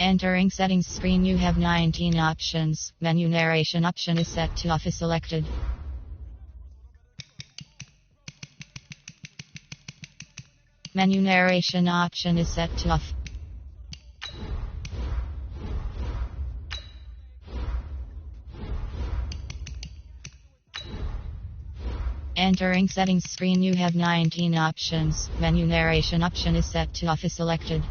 Entering settings screen, you have 19 options. Menu narration option is set to off is selected. Menu narration option is set to off. Entering settings screen, you have 19 options. Menu narration option is set to off is selected.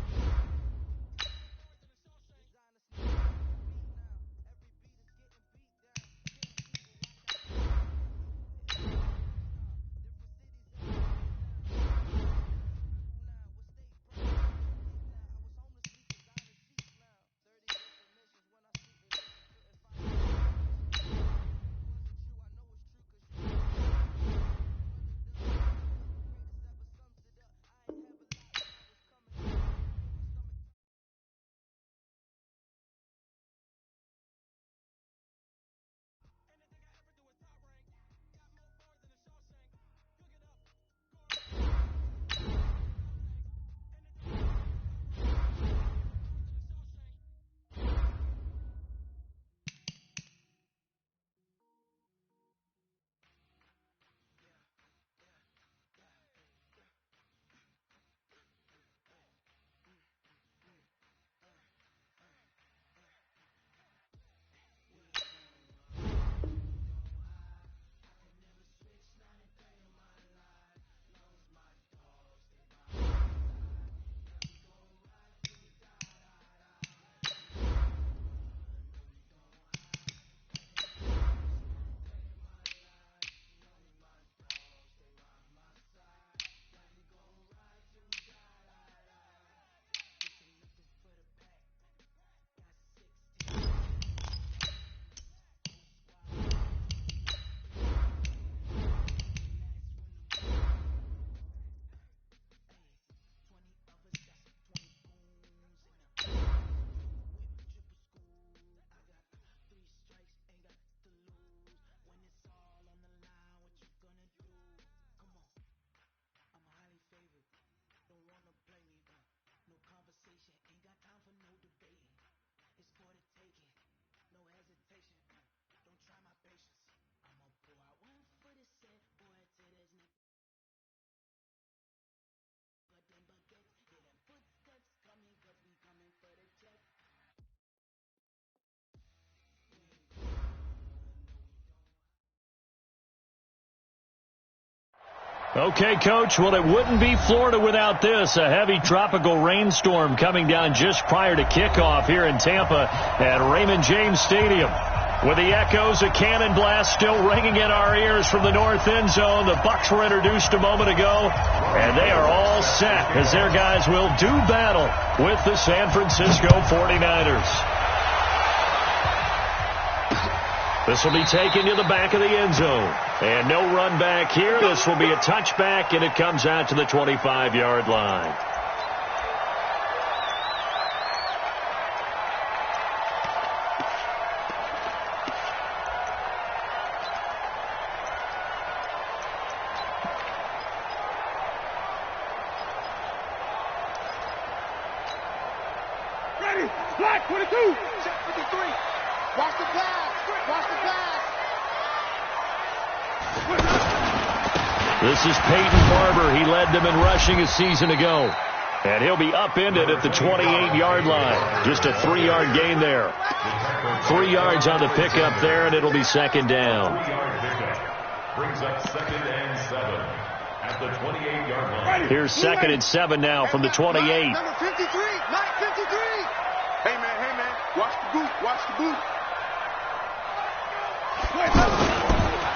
Okay, Coach, well, it wouldn't be Florida without this. A heavy tropical rainstorm coming down just prior to kickoff here in Tampa at Raymond James Stadium. With the echoes of cannon blast still ringing in our ears from the north end zone, the Bucs were introduced a moment ago, and they are all set as their guys will do battle with the San Francisco 49ers. This will be taken to the back of the end zone. And no run back here. This will be a touchback, and it comes out to the 25-yard line. Ready, black 22, check 53. Watch the pass, watch the pass. This is Peyton Barber. He led them in rushing a season ago. And he'll be upended at the 28-yard line. Just a 3-yard gain there. 3 yards on the pickup there, and it'll be second down. Brings up 2nd and 7 at the 28-yard line. Here's 2nd and 7 now from the 28. Number 53, Mike 53. Hey, man, watch the boot, watch the boot.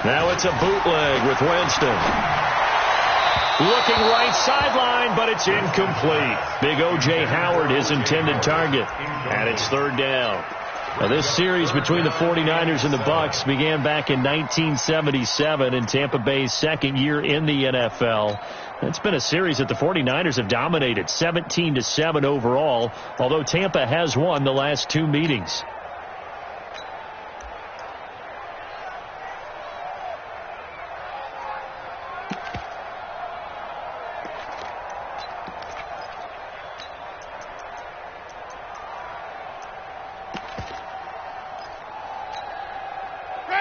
Now it's a bootleg with Winston. Looking right sideline, but it's incomplete. Big O.J. Howard, his intended target. And it's third down. Now, this series between the 49ers and the Bucs began back in 1977 in Tampa Bay's second year in the NFL. It's been a series that the 49ers have dominated, 17-7 overall, although Tampa has won the last 2 meetings.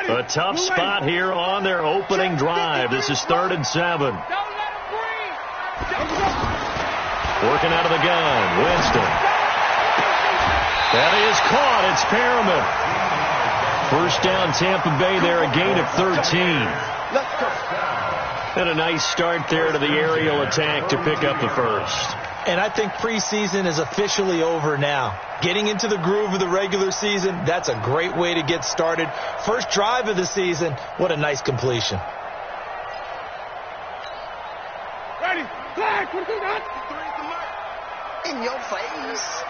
A tough spot here on their opening drive. This is 3rd and 7. Working out of the gun, Winston. That is caught. It's Perriman. First down, Tampa Bay there, a gain of 13. And a nice start there to the aerial attack to pick up the first. And I think preseason is officially over now. Getting into the groove of the regular season, that's a great way to get started. First drive of the season, what a nice completion. Ready, flag, what is that? In your face.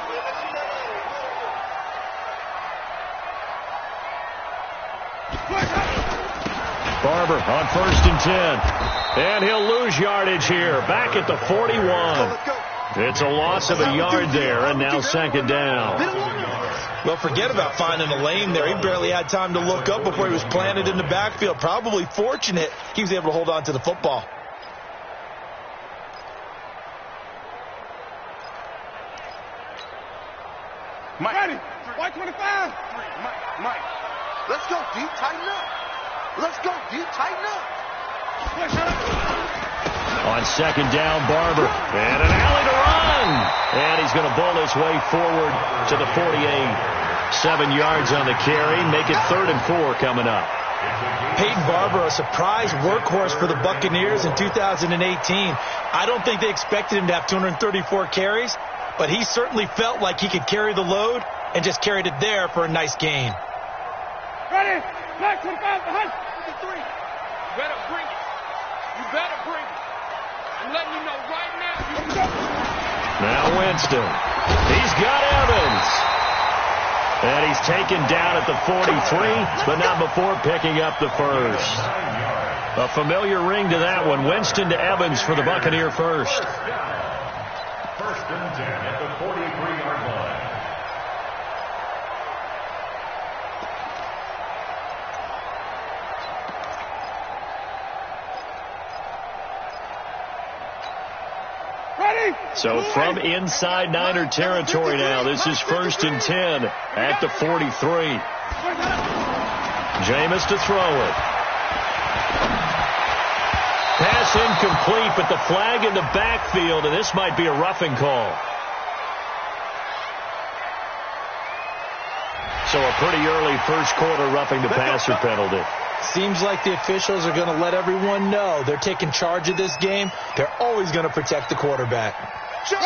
Barber on 1st and 10. And he'll lose yardage here. Back at the 41. It's a loss of a yard there, and now 2nd down. Well, forget about finding a lane there. He barely had time to look up before he was planted in the backfield. Probably fortunate he was able to hold on to the football. Mike. Ready. White 25. Mike. Let's go deep, tighten up. Let's go deep, tighten up. On 2nd down, Barber. And an alley to run. And he's going to bull his way forward to the 48. 7 yards on the carry. Make it 3rd and 4 coming up. Peyton Barber, a surprise workhorse for the Buccaneers in 2018. I don't think they expected him to have 234 carries, but he certainly felt like he could carry the load and just carried it there for a nice gain. Ready? Black 25 behind 53. You better bring it. You better bring it. I'm letting you know right now. Now Winston. He's got Evans. And he's taken down at the 43, but not before picking up the first. A familiar ring to that one. Winston to Evans for the Buccaneer first. 1st and 10 at the 43-yard line. So from inside Niner territory now, this is 1st and 10 at the 43. Jameis to throw it. Pass incomplete, but the flag in the backfield, and this might be a roughing call. So a pretty early first quarter roughing the passer penalty. Seems like the officials are going to let everyone know they're taking charge of this game. They're always going to protect the quarterback.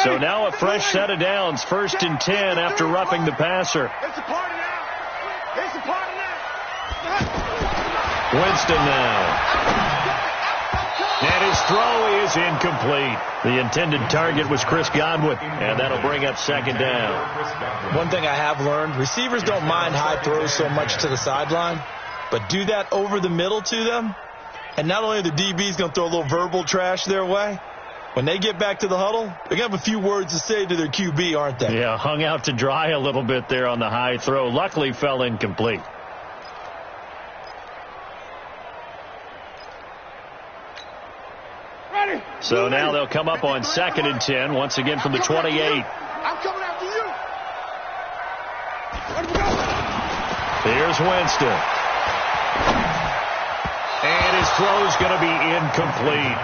So now a fresh set of downs, 1st and 10 after roughing the passer. It's a party now. It's a party now. Winston now. And his throw is incomplete. The intended target was Chris Godwin, and that'll bring up 2nd down. One thing I have learned, receivers don't mind high throws so much to the sideline, but do that over the middle to them, and not only are the DBs going to throw a little verbal trash their way, when they get back to the huddle, they're going to have a few words to say to their QB, aren't they? Yeah, hung out to dry a little bit there on the high throw. Luckily fell incomplete. Ready. So now they'll come up on 2nd and 10, once again from the 28. I'm coming after you. Here's Winston. And his throw's going to be incomplete.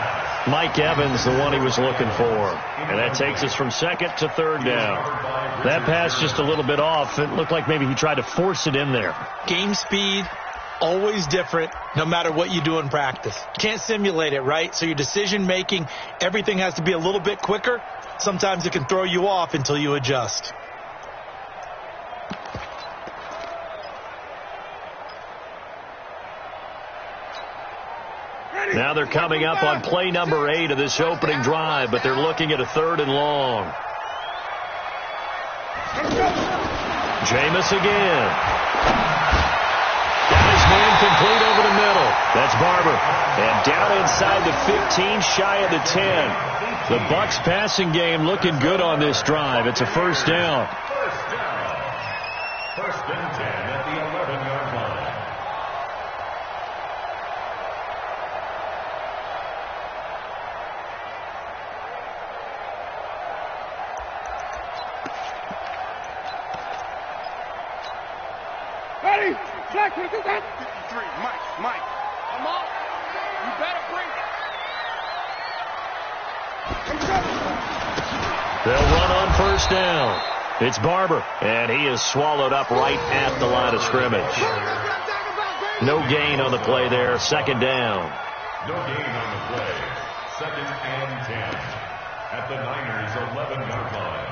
Mike Evans, the one he was looking for. And that takes us from 2nd to 3rd down. That pass just a little bit off. It looked like maybe he tried to force it in there. Game speed, always different, no matter what you do in practice. Can't simulate it, right? So your decision making, everything has to be a little bit quicker. Sometimes it can throw you off until you adjust. Now they're coming up on play number 8 of this opening drive, but they're looking at a 3rd and long. Jameis again. Got his man complete over the middle. That's Barber. And down inside the 15, shy of the 10. The Bucs passing game looking good on this drive. It's a 1st down. 1st and 10 at the 11-yard line. Ready. Flex, what is that? 53, Mike. I'm off. You better bring it. They'll run on first down. It's Barber, and he is swallowed up right at the line of scrimmage. No gain on the play there. Second down. No gain on the play. Second and 10 at the Niners' 11-yard line.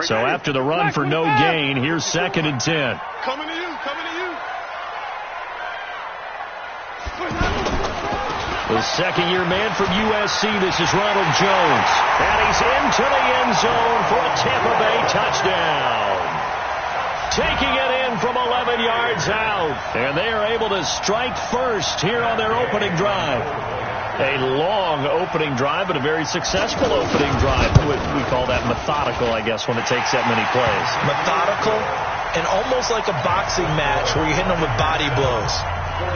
So after the run for no gain, here's second and 10. Coming to you. The second-year man from USC, this is Ronald Jones. And he's into the end zone for a Tampa Bay touchdown. Taking it in from 11 yards out. And they are able to strike first here on their opening drive. A long opening drive, but a very successful opening drive. We call that methodical, I guess, when it takes that many plays. Methodical and almost like a boxing match where you're hitting them with body blows.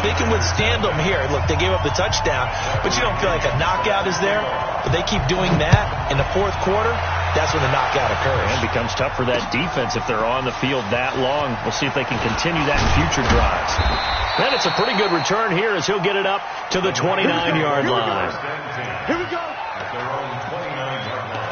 They can withstand them here. Look, they gave up the touchdown, but you don't feel like a knockout is there. But they keep doing that in the fourth quarter. That's when the knockout occurs. And it becomes tough for that defense if they're on the field that long. We'll see if they can continue that in future drives. Then it's a pretty good return here as he'll get it up to the 29-yard line. Here we go. At their own 29-yard line.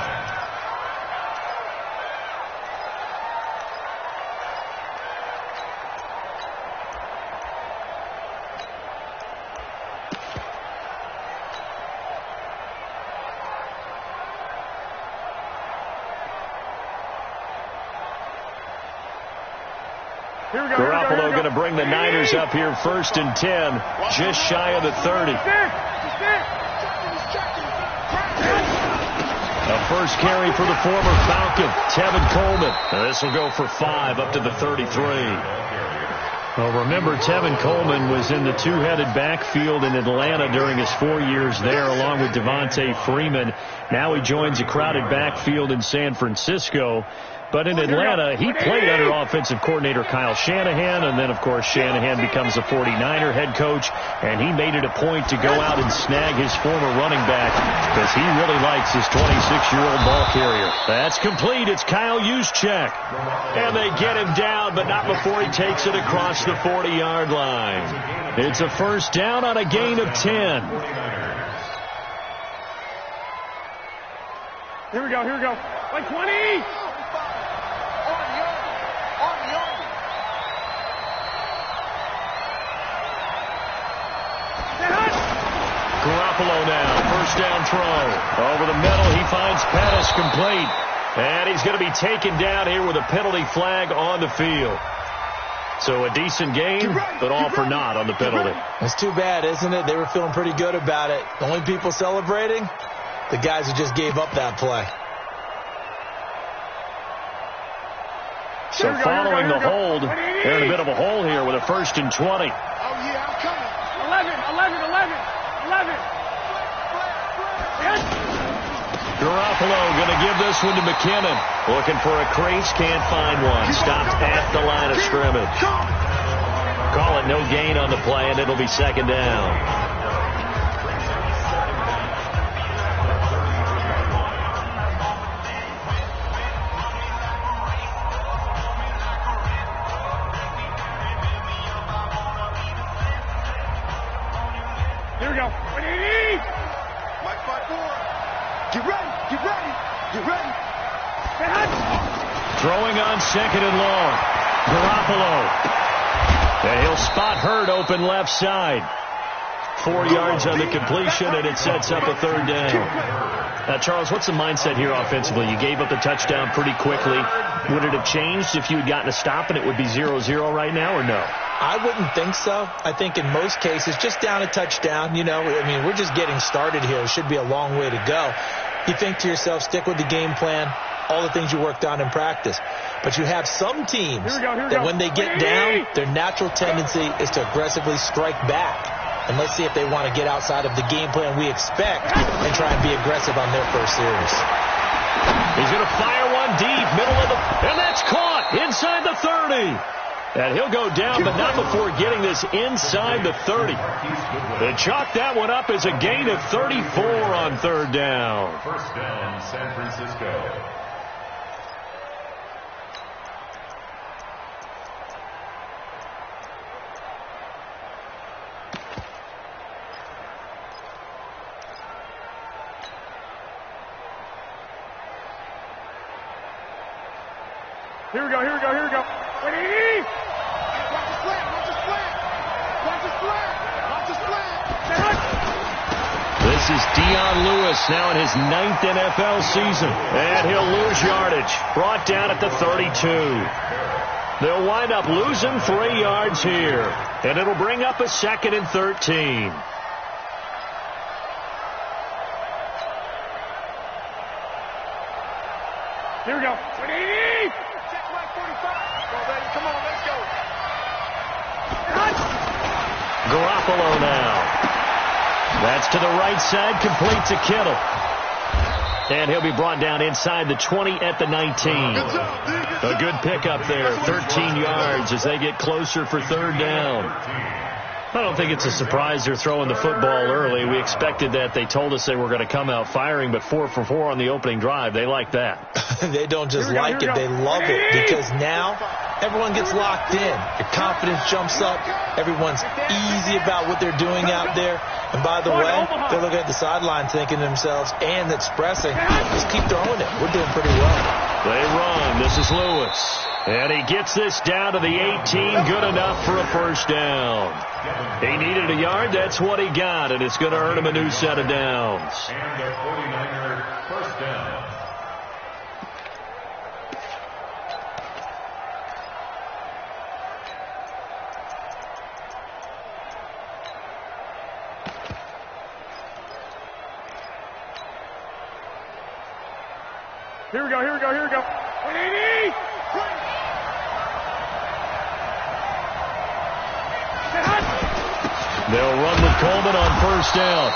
Garoppolo going to bring the Niners up here first and 10, just shy of the 30. A first carry for the former Falcon, Tevin Coleman. This will go for 5 up to the 33. Well, remember, Tevin Coleman was in the two-headed backfield in Atlanta during his 4 years there, along with Devontae Freeman. Now he joins a crowded backfield in San Francisco. But in Atlanta, he played under offensive coordinator Kyle Shanahan, and then, of course, Shanahan becomes a 49er head coach, and he made it a point to go out and snag his former running back because he really likes his 26-year-old ball carrier. That's complete. It's Kyle Juszczyk. And they get him down, but not before he takes it across the 40-yard line. It's a first down on a gain of 10. Here we go. Like 20. Garoppolo now, first down throw. Over the middle, he finds Pettis complete. And he's going to be taken down here with a penalty flag on the field. So a decent game, but all for naught on the penalty. It's too bad, isn't it? They were feeling pretty good about it. The only people celebrating, the guys who just gave up that play. So following the hold, they're in a bit of a hole here with a first and 20. Oh, yeah, I'm coming. 11. Garoppolo going to give this one to McKinnon. Looking for a crease, can't find one. Stopped at the line of scrimmage. Call it no gain on the play, and it'll be second down. Here we go. Mike 5-4. Get ready. Throwing on second and long. Garoppolo. And he'll spot Hurd open left side. 4 yards on the completion, and it sets up a third down. Now, Charles, what's the mindset here offensively? You gave up the touchdown pretty quickly. Would it have changed if you had gotten a stop and it would be 0-0 right now, or no? I wouldn't think so. I think in most cases, just down a touchdown, we're just getting started here. It should be a long way to go. You think to yourself, stick with the game plan, all the things you worked on in practice. But you have some teams that when they get down, their natural tendency is to aggressively strike back. And let's see if they want to get outside of the game plan we expect and try and be aggressive on their first series. He's going to fire one deep, middle of the... And that's caught inside the 30. And he'll go down, but not before getting this inside the 30. They chalk that one up as a gain of 34 on third down. First down, San Francisco. Here we go. Ready? Watch the slant. This is Dion Lewis now in his 9th NFL season. And he'll lose yardage. Brought down at the 32. They'll wind up losing 3 yards here. And it'll bring up a 2nd and 13. Here we go. Ready? Check right 45. Go, baby. Come on, let's go. Garoppolo now. That's to the right side, complete to Kittle. And he'll be brought down inside the 20 at the 19. A good pickup there, 13 yards as they get closer for third down. I don't think it's a surprise they're throwing the football early. We expected that. They told us they were going to come out firing, but 4 for 4 on the opening drive. They like that. They don't just like it, they love it, because now everyone gets locked in. Your confidence jumps up. Everyone's easy about what they're doing out there. And by the way, they're looking at the sideline thinking to themselves and expressing, just keep throwing it. We're doing pretty well. They run. This is Lewis. And he gets this down to the 18. Good enough for a first down. He needed a yard. That's what he got. And it's going to earn him a new set of downs. And the 49er first down. Here we go. Ready? They'll run with Coleman on first down.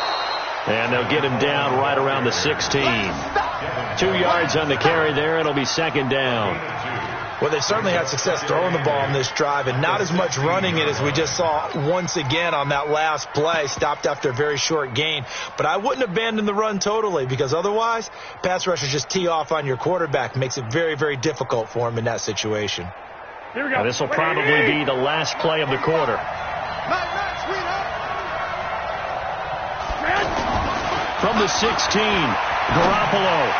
And they'll get him down right around the 16. 2 yards on the carry there. It'll be second down. Well, they certainly had success throwing the ball on this drive, and not as much running it as we just saw once again on that last play, stopped after a very short gain. But I wouldn't abandon the run totally, because otherwise, pass rushers just tee off on your quarterback. Makes it very, very difficult for him in that situation. Here we go. This will probably be the last play of the quarter. From the 16, Garoppolo.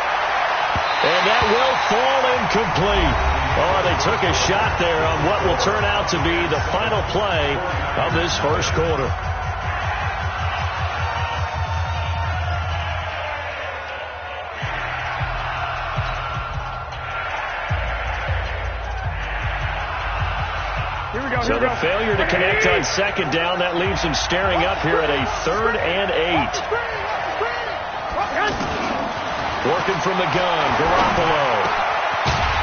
And that will fall incomplete. Oh, they took a shot there on what will turn out to be the final play of this first quarter. So the failure to connect on second down, that leaves him staring up here at a 3rd and 8. Working from the gun, Garoppolo.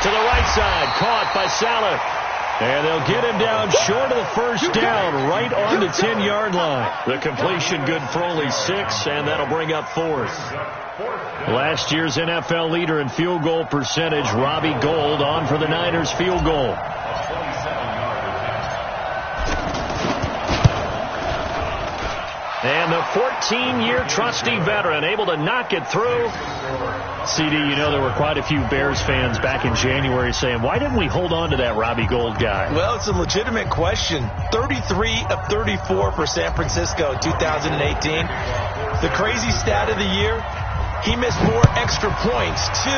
To the right side, caught by Saleh. And they'll get him down short of the first down, right on the 10-yard line. The completion good for only 6, and that'll bring up 4th. Last year's NFL leader in field goal percentage, Robbie Gould, on for the Niners field goal. And the 14-year trusty veteran able to knock it through. CD, you know there were quite a few Bears fans back in January saying, why didn't we hold on to that Robbie Gould guy? Well, it's a legitimate question. 33 of 34 for San Francisco 2018. The crazy stat of the year, he missed more extra points, 2,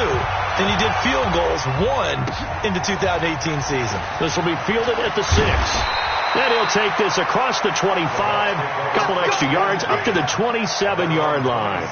than he did field goals, 1 in the 2018 season. This will be fielded at the 6. Then he'll take this across the 25, couple extra yards, up to the 27-yard line.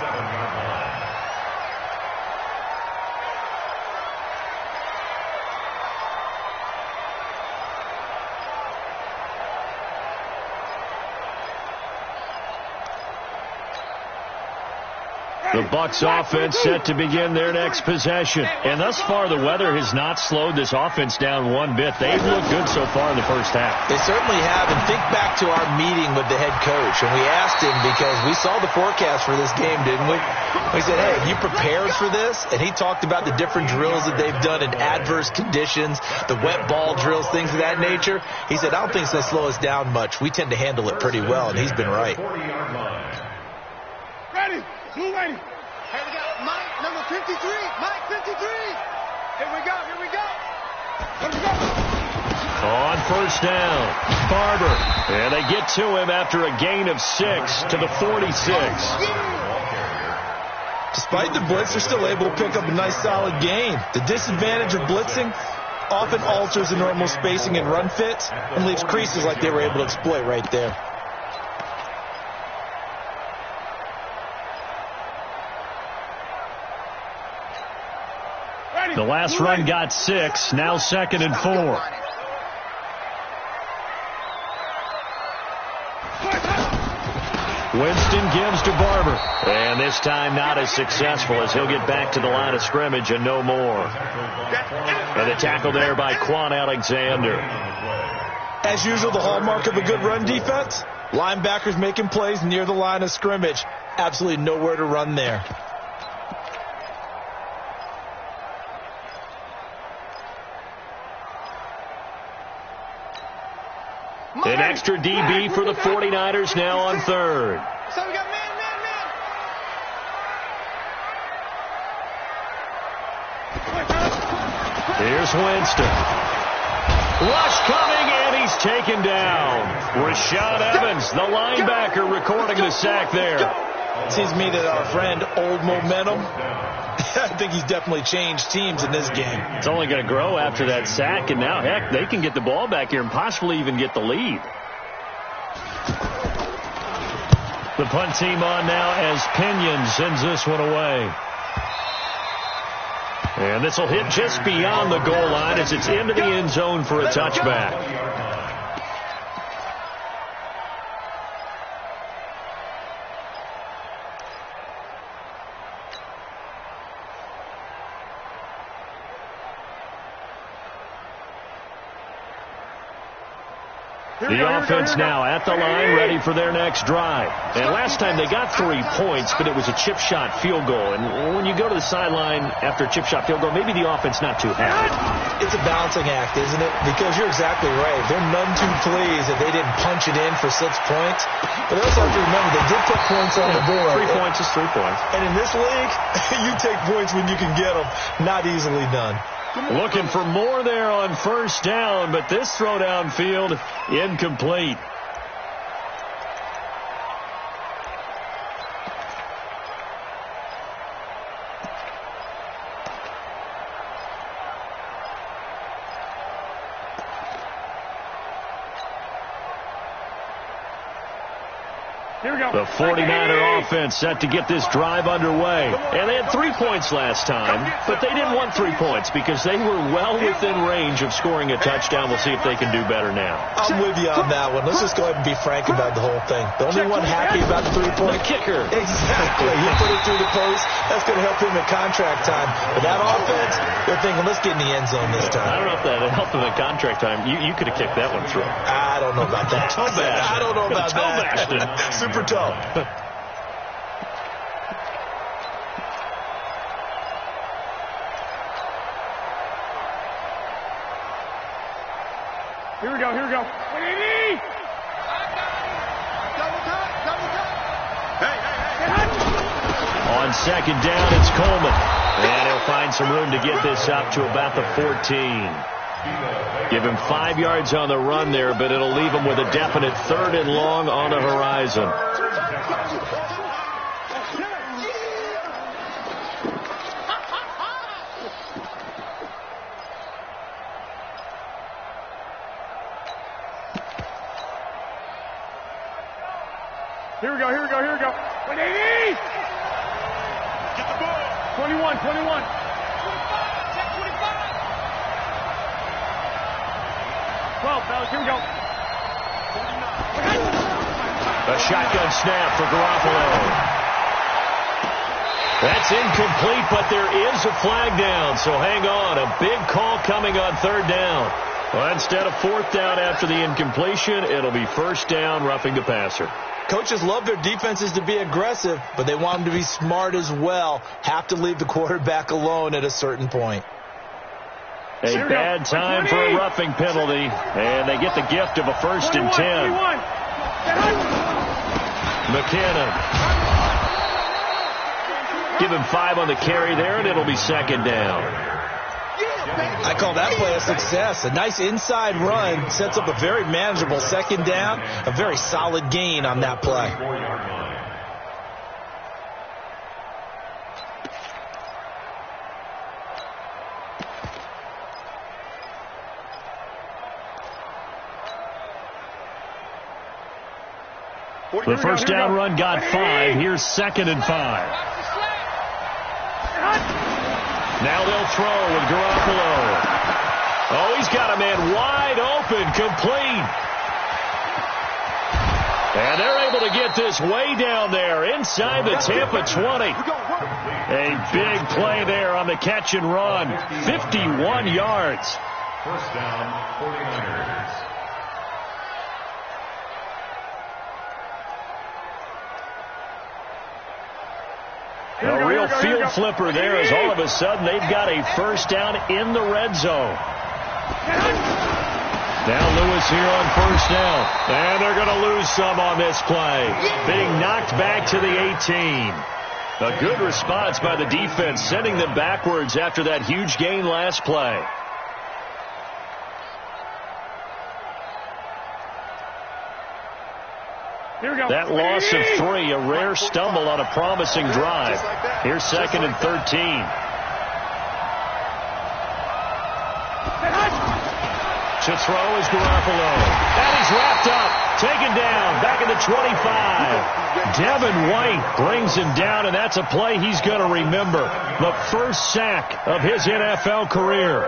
The Bucs offense set to begin their next possession. And thus far, the weather has not slowed this offense down one bit. They've looked good so far in the first half. They certainly have. And think back to our meeting with the head coach. And we asked him, because we saw the forecast for this game, didn't we? We said, hey, have you prepared for this? And he talked about the different drills that they've done in adverse conditions, the wet ball drills, things of that nature. He said, I don't think it's going to slow us down much. We tend to handle it pretty well, and he's been right. Ready. Blue ready. Here we go. Mike, number 53. Mike, 53. Here we go. Here we go. Let's go. On first down, Barber. And they get to him after a gain of 6 to the 46. Despite the blitz, they're still able to pick up a nice solid gain. The disadvantage of blitzing often alters the normal spacing and run fits and leaves creases like they were able to exploit right there. The last run got 6, now 2nd and 4. Winston gives to Barber. And this time not as successful, as he'll get back to the line of scrimmage and no more. And the tackle there by Quan Alexander. As usual, the hallmark of a good run defense, linebackers making plays near the line of scrimmage. Absolutely nowhere to run there. An extra DB for the 49ers now on 3rd. So we got man. Here's Winston. Rush coming, and he's taken down. Rashad Evans, the linebacker, recording the sack there. Seems to me that our friend Old Momentum, I think he's definitely changed teams in this game. It's only going to grow after that sack, and now, heck, they can get the ball back here and possibly even get the lead. The punt team on now as Pinion sends this one away. And this will hit just beyond the goal line as it's into the end zone for a touchback. The offense now at the line, ready for their next drive. And last time they got 3 points, but it was a chip shot field goal. And when you go to the sideline after a chip shot field goal, maybe the offense not too happy. It's a balancing act, isn't it? Because you're exactly right. They're none too pleased that they didn't punch it in for 6 points. But they also have to remember they did put points on the board. 3 points is 3 points. And in this league, you take points when you can get them. Not easily done. Looking for more there on first down, but this throw downfield incomplete. Here we go. The 49er offense set to get this drive underway. And they had 3 points last time, but they didn't want 3 points because they were well within range of scoring a touchdown. We'll see if they can do better now. I'm with you on that one. Let's just go ahead and be frank about the whole thing. The only one happy about the 3-point kicker. Exactly. You put it through the post. That's going to help him at contract time. But that offense, they're thinking, let's get in the end zone this time. I don't know if that helped them at contract time. You could have kicked that one through. I don't know about that. I don't know about that. Super tough. Here we go. Here we go. Double time. Hey. On second down, it's Coleman. And he'll find some room to get this up to about the 14. Give him 5 yards on the run there, but it'll leave him with a definite 3rd and long on the horizon. Here we go. 180. Get the ball. 21. 12, fellas, here we go. A shotgun snap for Garoppolo. That's incomplete, but there is a flag down, so hang on. A big call coming on third down. Well, instead of fourth down after the incompletion, it'll be first down, roughing the passer. Coaches love their defenses to be aggressive, but they want them to be smart as well. Have to leave the quarterback alone at a certain point. A bad time for a roughing penalty, and they get the gift of a 1st and 10. McKinnon. Give him 5 on the carry there, and it'll be 2nd down. I call that play a success. A nice inside run sets up a very manageable 2nd down. A very solid gain on that play. The first down run got 5. Here's 2nd and 5. Now they'll throw with Garoppolo. Oh, he's got a man wide open, complete. And they're able to get this way down there inside the Tampa 20. A big play there on the catch and run. 51 yards. First down, 49ers. A real field flipper there as all of a sudden they've got a first down in the red zone. Now Lewis here on first down. And they're going to lose some on this play. Being knocked back to the 18. A good response by the defense, sending them backwards after that huge gain last play. That loss of 3, a rare stumble on a promising drive. Here's 2nd and 13. To throw is Garoppolo. And he's wrapped up. Taken down. Back at the 25. Devin White brings him down, and that's a play he's going to remember. The first sack of his NFL career.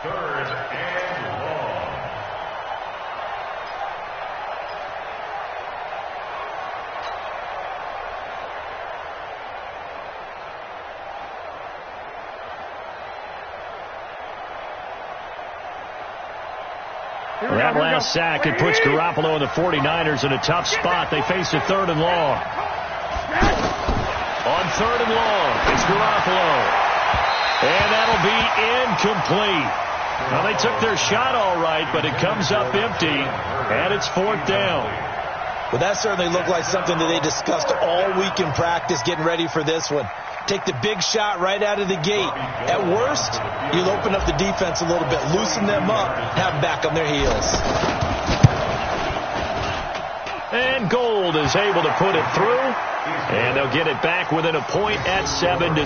Third and long. That last sack, it puts Garoppolo and the 49ers in a tough spot. They face a 3rd and long. On 3rd and long, it's Garoppolo. And that'll be incomplete. Well, they took their shot all right, but it comes up empty, and it's 4th down. Well, that certainly looked like something that they discussed all week in practice getting ready for this one. Take the big shot right out of the gate. At worst, you'll open up the defense a little bit, loosen them up, have them back on their heels. And Gold is able to put it through, and they'll get it back within a point at 7-6.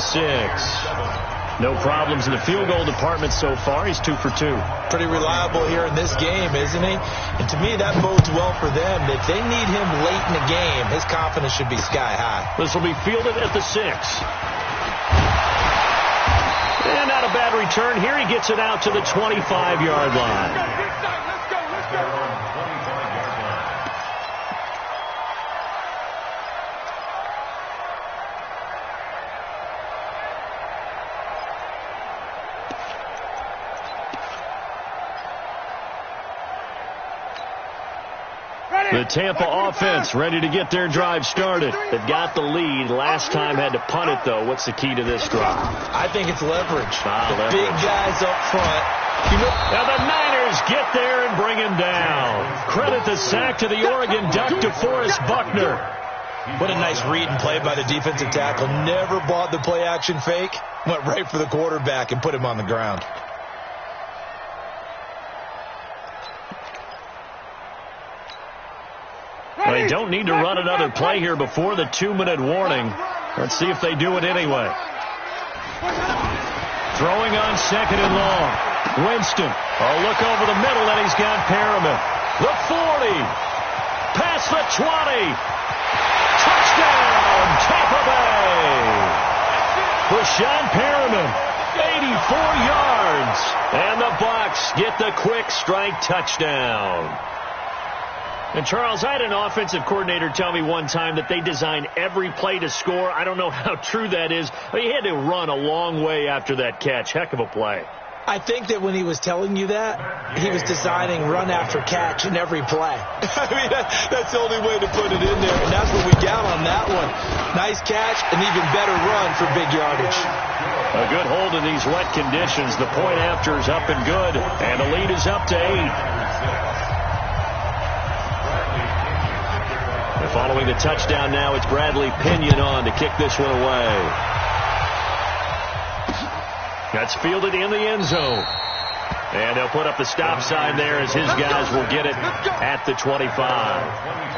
No problems in the field goal department so far. He's 2 for 2. Pretty reliable here in this game, isn't he? And to me, that bodes well for them. If they need him late in the game, his confidence should be sky high. This will be fielded at the 6. And not a bad return. Here he gets it out to the 25-yard line. Let's go. The Tampa offense ready to get their drive started. They've got the lead. Last time had to punt it, though. What's the key to this drive? I think it's leverage. Leverage. Big guys up front. Now the Niners get there and bring him down. Credit the sack to the Oregon Duck to Forrest Buckner. What a nice read and play by the defensive tackle. Never bought the play action fake. Went right for the quarterback and put him on the ground. They don't need to run another play here before the 2-minute warning. Let's see if they do it anyway. Throwing on 2nd and long. Winston. Oh, look over the middle, and he's got Perriman. The 40. Past the 20. Touchdown, Tampa Bay. Rashawn Perriman, 84 yards. And the Bucs get the quick strike touchdown. And, Charles, I had an offensive coordinator tell me one time that they design every play to score. I don't know how true that is, but he had to run a long way after that catch. Heck of a play. I think that when he was telling you that, he was designing run after catch in every play. I mean, that's the only way to put it in there, and that's what we got on that one. Nice catch, an even better run for big yardage. A good hold in these wet conditions. The point after is up and good, and the lead is up to 8. Following the touchdown now, it's Bradley Pinion on to kick this one away. That's fielded in the end zone. And they'll put up the stop sign there as his guys will get it at the 25.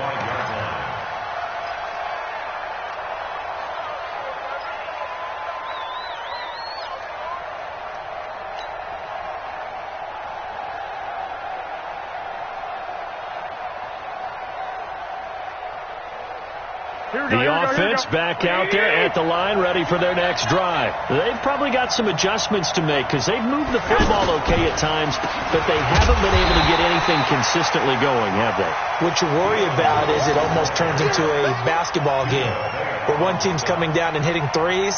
The offense back out there at the line, ready for their next drive. They've probably got some adjustments to make because they've moved the football okay at times, but they haven't been able to get anything consistently going, have they? What you worry about is it almost turns into a basketball game where one team's coming down and hitting threes,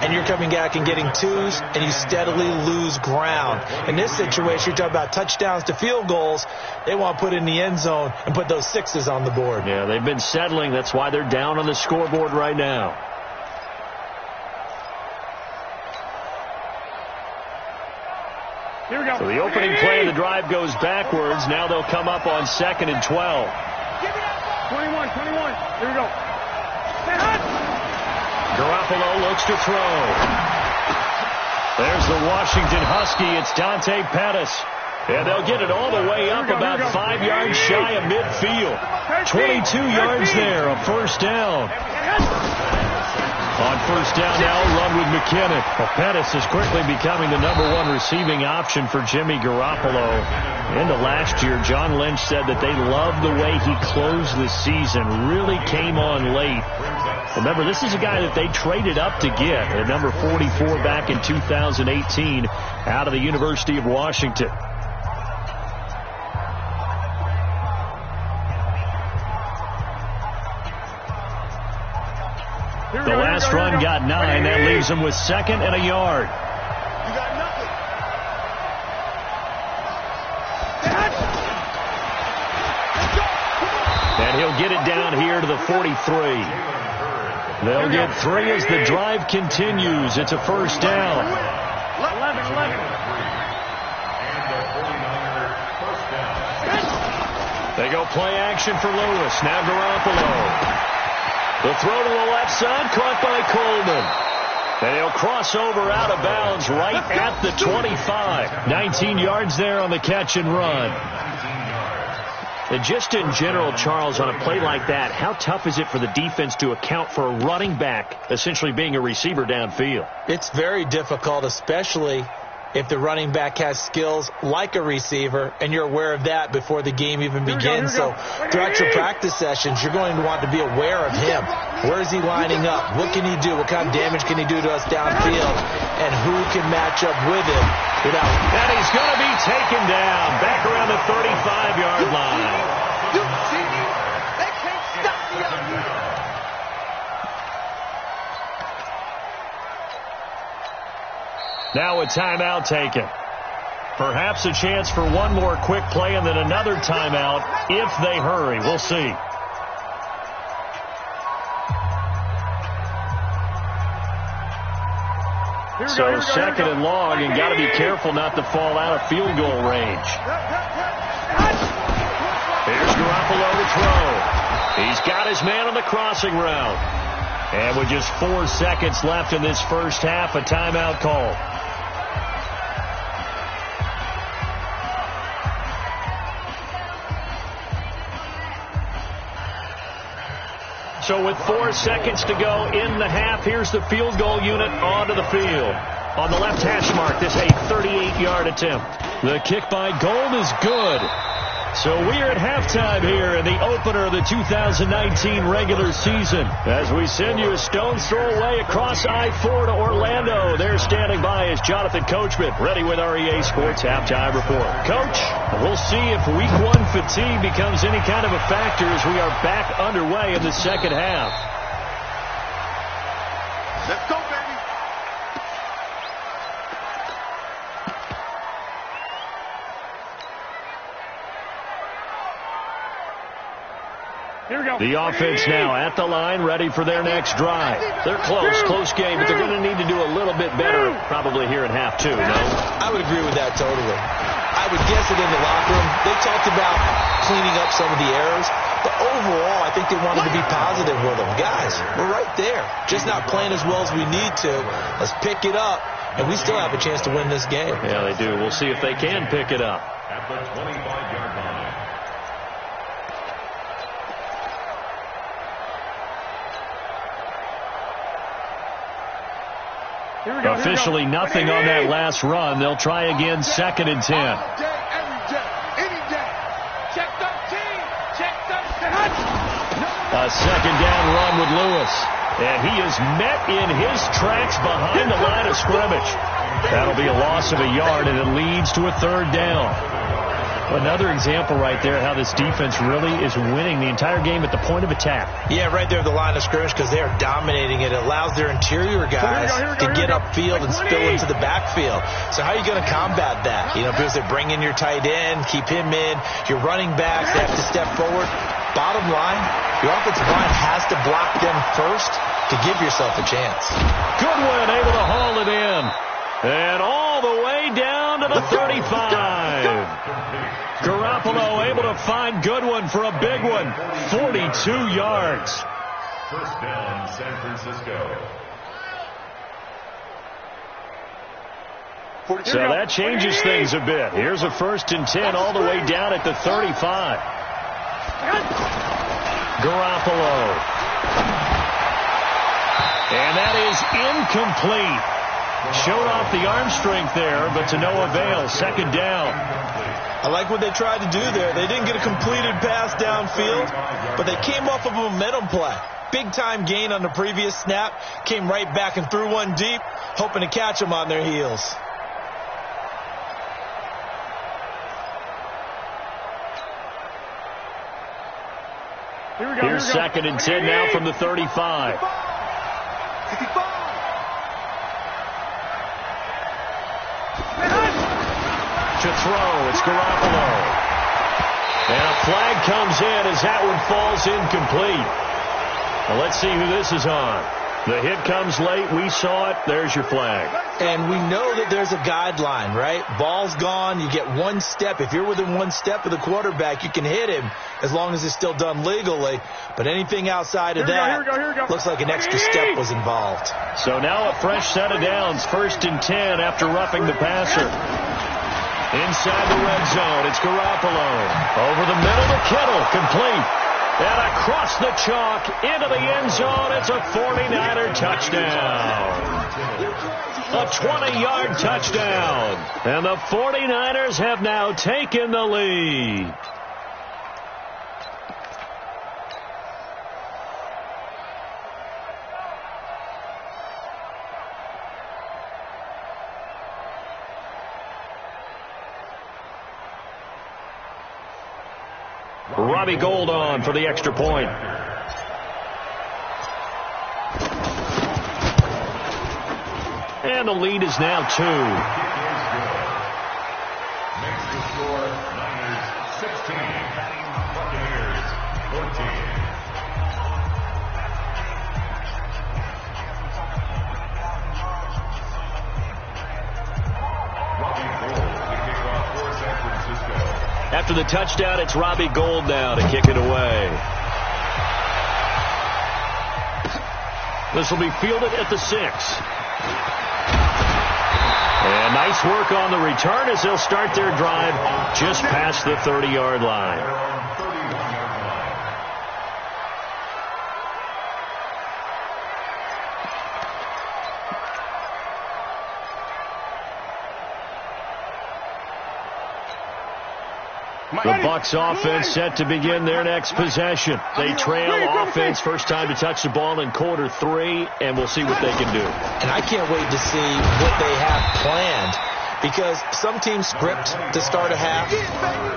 and you're coming back and getting twos, and you steadily lose ground. In this situation, you're talking about touchdowns to field goals. They want to put in the end zone and put those sixes on the board. Yeah, they've been settling. That's why they're down on the scoreboard right now. Here we go. So the opening play of the drive goes backwards. Now they'll come up on 2nd and 12. 21. Here we go. Garoppolo looks to throw. There's the Washington Husky. It's Dante Pettis. And they'll get it all the way up about 5 yards shy of midfield. 22 yards there, a first down. On first down now, run with McKinnon. Well, Pettis is quickly becoming the #1 receiving option for Jimmy Garoppolo. Into last year, John Lynch said that they loved the way he closed the season. Really came on late. Remember, this is a guy that they traded up to get at number 44 back in 2018 out of the University of Washington. The last run got 9. That leaves him with 2nd and a yard. You got nothing. And he'll get it down here to the 43. They'll get 3 as the drive continues. It's a first down. 11. They go play action for Lewis. Now Garoppolo. The throw to the left side, caught by Coleman. And he'll cross over out of bounds right at the 25. 19 yards there on the catch and run. And just in general, Charles, on a play like that, how tough is it for the defense to account for a running back essentially being a receiver downfield? It's very difficult, especially if the running back has skills like a receiver, and you're aware of that before the game even begins. So throughout your practice sessions, you're going to want to be aware of him. Where is he lining up? What can he do? What kind of damage can he do to us downfield? And who can match up with him without... And he's going to be taken down back around the 35-yard line. They can't stop me up here. Now a timeout taken. Perhaps a chance for one more quick play and then another timeout if they hurry. We'll see. So 2nd and long, and got to be careful not to fall out of field goal range. Here's Garoppolo to throw. He's got his man on the crossing route. And with just 4 seconds left in this first half, a timeout call. So with 4 seconds to go in the half, here's the field goal unit onto the field. On the left hash mark, this a 38-yard attempt. The kick by Gold is good. So we're at halftime here in the opener of the 2019 regular season. As we send you a stone's throw away across I-4 to Orlando. There standing by is Jonathan Coachman, ready with our EA Sports Halftime Report. Coach, we'll see if Week 1 fatigue becomes any kind of a factor as we are back underway in the second half. Let's go, baby. Here we go. The offense now at the line, ready for their next drive. They're close game, but they're going to need to do a little bit better probably here in half two, no? I would agree with that totally. I would guess it in the locker room. They talked about cleaning up some of the errors, but overall, I think they wanted to be positive with them. Guys, we're right there. Just not playing as well as we need to. Let's pick it up, and we still have a chance to win this game. Yeah, they do. We'll see if they can pick it up. At the 25-yard line. Officially nothing on that last run. They'll try again, 2nd and 10. Every day, any day. Check 13. Check 13. A second down run with Lewis. And he is met in his tracks behind the line of scrimmage. That'll be a loss of a yard, and it leads to a 3rd down. Another example right there how this defense really is winning the entire game at the point of attack. Yeah, right there at the line of scrimmage because they are dominating it. It allows their interior guys to get upfield and spill into the backfield. So how are you going to combat that? You know, because they bring in your tight end, keep him in. Your running backs, they have to step forward. Bottom line, your offensive line has to block them first to give yourself a chance. Goodwin able to haul it in. And all the way down to the 35. Garoppolo able to find Goodwin for a big one. 42 yards. First down, San Francisco. So that changes things a bit. Here's a 1st and 10 all the way down at the 35. Garoppolo. And that is incomplete. Showed off the arm strength there, but to no avail. 2nd down. I like what they tried to do there. They didn't get a completed pass downfield, but they came off of a momentum play. Big-time gain on the previous snap. Came right back and threw one deep, hoping to catch them on their heels. Here's 2nd and 10 now from the 35. To throw, it's Garoppolo. And a flag comes in as that one falls incomplete. Well, let's see who this is on. The hit comes late. We saw it. There's your flag. And we know that there's a guideline, right? Ball's gone. You get one step. If you're within one step of the quarterback, you can hit him as long as it's still done legally. But anything outside of that looks like an extra step was involved. So now a fresh set of downs. 1st and 10 after roughing the passer. Inside the red zone, it's Garoppolo. Over the middle to Kittle, complete. And across the chalk, into the end zone, it's a 49er touchdown. A 20-yard touchdown. And the 49ers have now taken the lead. Robbie Gould on for the extra point. And the lead is now 2. Makes the score Niners 16, Buccaneers 14. Robbie Gould to kick off for San Francisco. After the touchdown, it's Robbie Gould now to kick it away. This will be fielded at the 6. And nice work on the return as they'll start their drive just past the 30-yard line. The Bucs offense set to begin their next possession. They trail offense first time to touch the ball in quarter 3, and we'll see what they can do. And I can't wait to see what they have planned, because some teams script to start a half.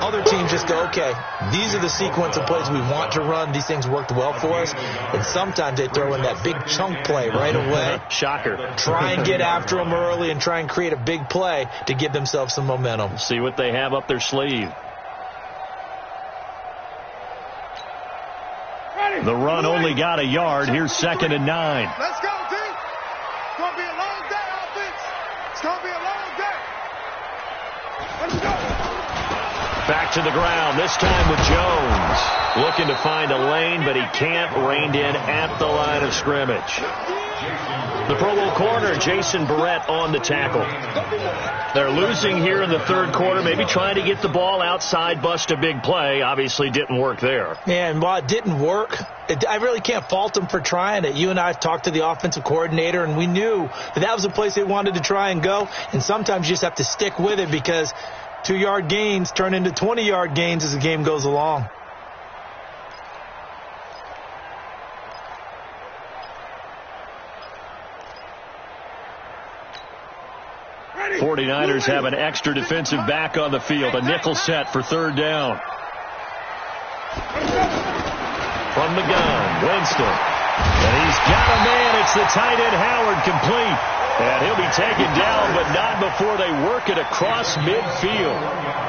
Other teams just go, okay, these are the sequence of plays we want to run. These things worked well for us. And sometimes they throw in that big chunk play right away. Shocker. Try and get after them early and try and create a big play to give themselves some momentum. See what they have up their sleeve. The run only got a yard. Here's 2nd and 9. Let's go, D. It's going to be a long day, offense. It's going to be a long day. Let's go. Back to the ground, this time with Jones. Looking to find a lane, but he can't. Reined in at the line of scrimmage. The Pro Bowl corner, Jason Barrett, on the tackle. They're losing here in the third quarter, maybe trying to get the ball outside, bust a big play. Obviously didn't work there. Yeah, and while it didn't work, I really can't fault them for trying it. You and I have talked to the offensive coordinator, and we knew that was a place they wanted to try and go. And sometimes you just have to stick with it, because 2-yard gains turn into 20-yard gains as the game goes along. 49ers have an extra defensive back on the field. A nickel set for 3rd down. From the gun, Winston. And he's got a man. It's the tight end, Howard, complete. And he'll be taken down, but not before they work it across midfield.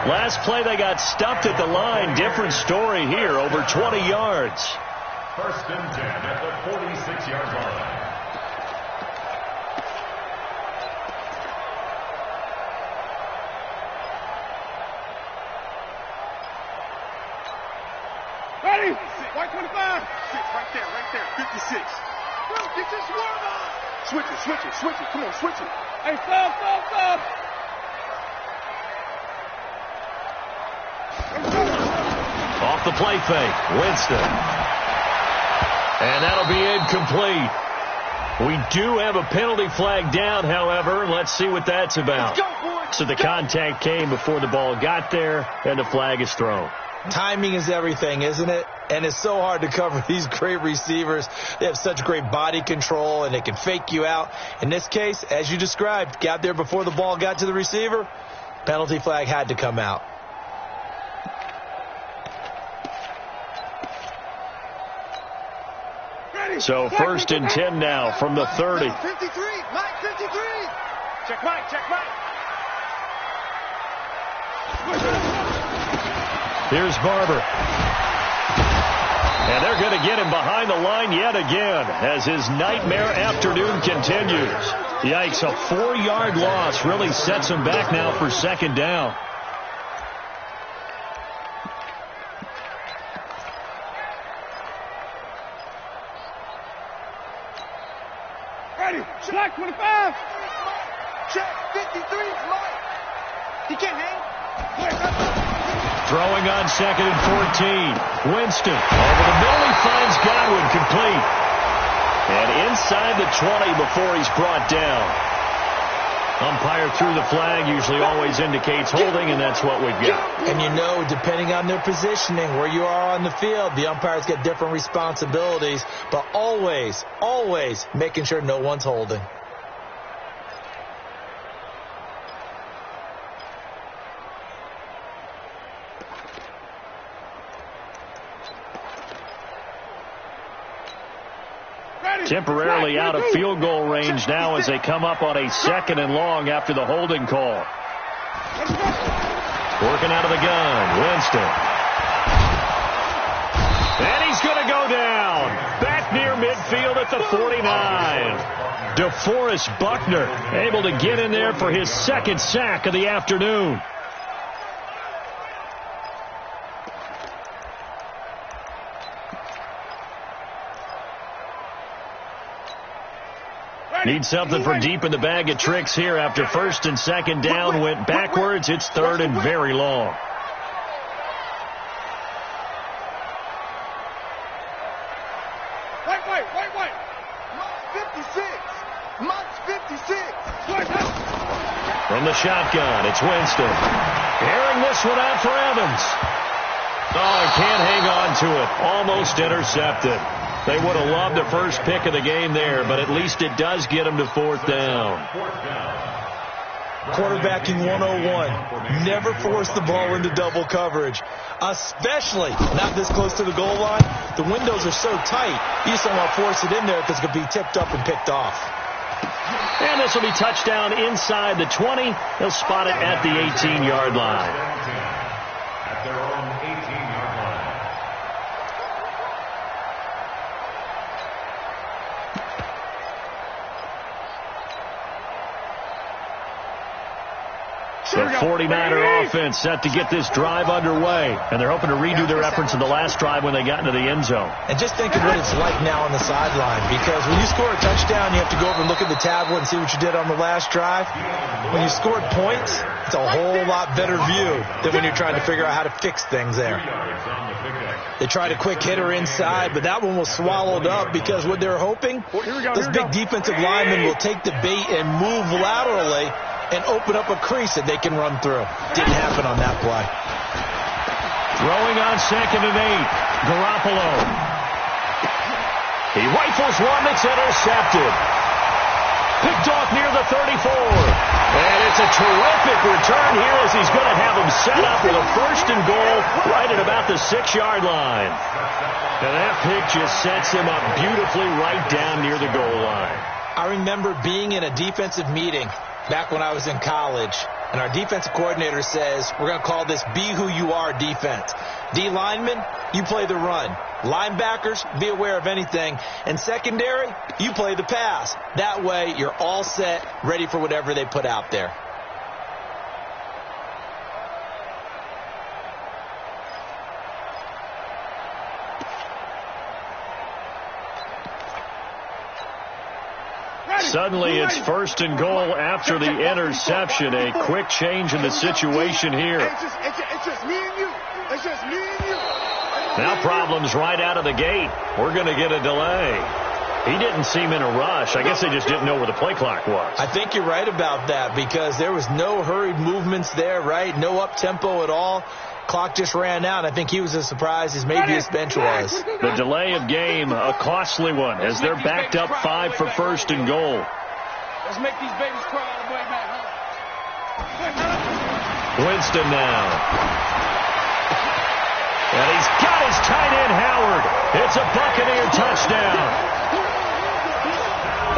Last play, they got stuffed at the line. Different story here, over 20 yards. 1st and 10 at the 46-yard line. Ready? White 25. Right there, 56. Get this word on. Switch it. Come on, switch it. Hey, stop. Off the play fake, Winston. And that'll be incomplete. We do have a penalty flag down, however. Let's see what that's about. So the contact came before the ball got there, and the flag is thrown. Timing is everything, isn't it? And it's so hard to cover these great receivers. They have such great body control, and they can fake you out. In this case, as you described, got there before the ball got to the receiver. Penalty flag had to come out. So 1st and 10 now from the 30. 53, Mike 53. Check Mike. Here's Barber. And they're going to get him behind the line yet again as his nightmare afternoon continues. Yikes, a 4-yard loss really sets him back now for 2nd down. Ready? Black 25. Check 53, Mike. He can't hang. Throwing on 2nd and 14. Winston over the middle. He finds Godwin, complete. And inside the 20 before he's brought down. Umpire threw the flag. Usually always indicates holding, and that's what we've got. And you know, depending on their positioning, where you are on the field, the umpires get different responsibilities. But always making sure no one's holding. Temporarily out of field goal range now as they come up on a 2nd and long after the holding call. Working out of the gun, Winston. And he's going to go down. Back near midfield at the 49. DeForest Buckner able to get in there for his 2nd sack of the afternoon. Need something for deep in the bag of tricks here after 1st and 2nd down. Went backwards. It's 3rd and very long. Wait. Mike's 56. From the shotgun, it's Winston. Airing this one out for Evans. Oh, can't hang on to it. Almost intercepted. They would have loved the first pick of the game there, but at least it does get them to fourth down. Quarterbacking 101. Never force the ball into double coverage, especially not this close to the goal line. The windows are so tight, you just don't want to force it in there because it's going to be tipped up and picked off. And this will be touchdown inside the 20. He'll spot it at the 18-yard line. At their own 18-yard line. The 49er offense set to get this drive underway, and they're hoping to redo their efforts in the last drive when they got into the end zone. And just think of what it's like now on the sideline, because when you score a touchdown, you have to go over and look at the tablet and see what you did on the last drive. When you scored points, it's a whole lot better view than when you're trying to figure out how to fix things there. They tried a quick hitter inside, but that one was swallowed up because what they're hoping, those big defensive linemen will take the bait and move laterally and open up a crease that they can run through. Didn't happen on that play. Throwing on 2nd and 8. Garoppolo. He rifles one that's intercepted. Picked off near the 34. And it's a terrific return here as he's going to have him set up with a 1st and goal right at about the 6-yard line. And that pick just sets him up beautifully right down near the goal line. I remember being in a defensive meeting back when I was in college, and our defensive coordinator says, we're going to call this Be Who You Are defense. D linemen, you play the run. Linebackers, be aware of anything. And secondary, you play the pass. That way, you're all set, ready for whatever they put out there. Suddenly, it's 1st and goal after the interception. A quick change in the situation here. It's just me and you. It's just me and you. Now problems right out of the gate. We're going to get a delay. He didn't seem in a rush. I guess they just didn't know where the play clock was. I think you're right about that because there was no hurried movements there, right? No up-tempo at all. Clock just ran out. I think he was as surprised as maybe his bench was. The delay of game, a costly one, as they're backed up 5 for 1st and goal. Let's make these babies cry all the way back home. Winston now. And he's got his tight end, Howard. It's a Buccaneer touchdown.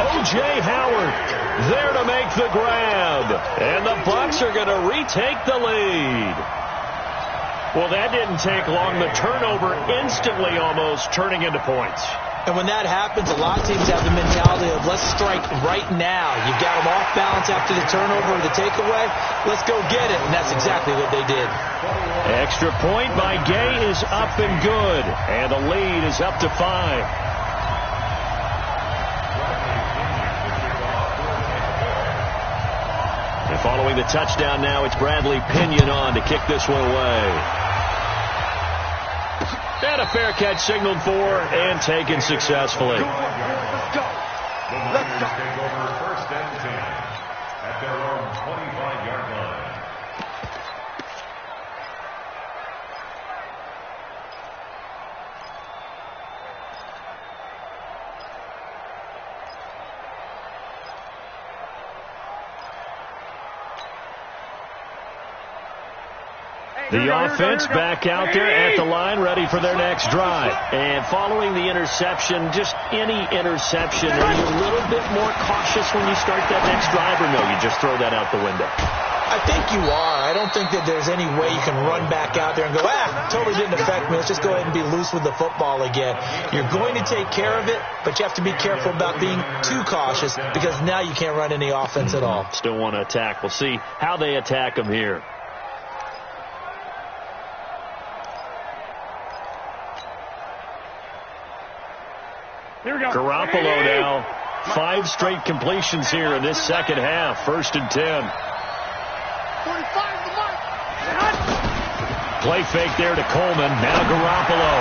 O.J. Howard there to make the grab. And the Bucs are going to retake the lead. Well, that didn't take long. The turnover instantly almost turning into points. And when that happens, a lot of teams have the mentality of let's strike right now. You've got them off balance after the turnover or the takeaway. Let's go get it. And that's exactly what they did. Extra point by Gay is up and good. And the lead is up to 5. And following the touchdown now, it's Bradley Pinion on to kick this one away. And a fair catch signaled for and taken successfully. Let's go. The Niners take over 1st and 10 at their own 25-yard line. The offense back out there at the line, ready for their next drive. And following the interception, just any interception, are you a little bit more cautious when you start that next drive, or no, you just throw that out the window? I think you are. I don't think that there's any way you can run back out there and go, totally didn't affect me. Let's just go ahead and be loose with the football again. You're going to take care of it, but you have to be careful about being too cautious because now you can't run any offense at all. Still want to attack. We'll see how they attack them here. Garoppolo now. 5 straight completions here in this second half. 1st and 10. 45 the mark. Play fake there to Coleman. Now Garoppolo.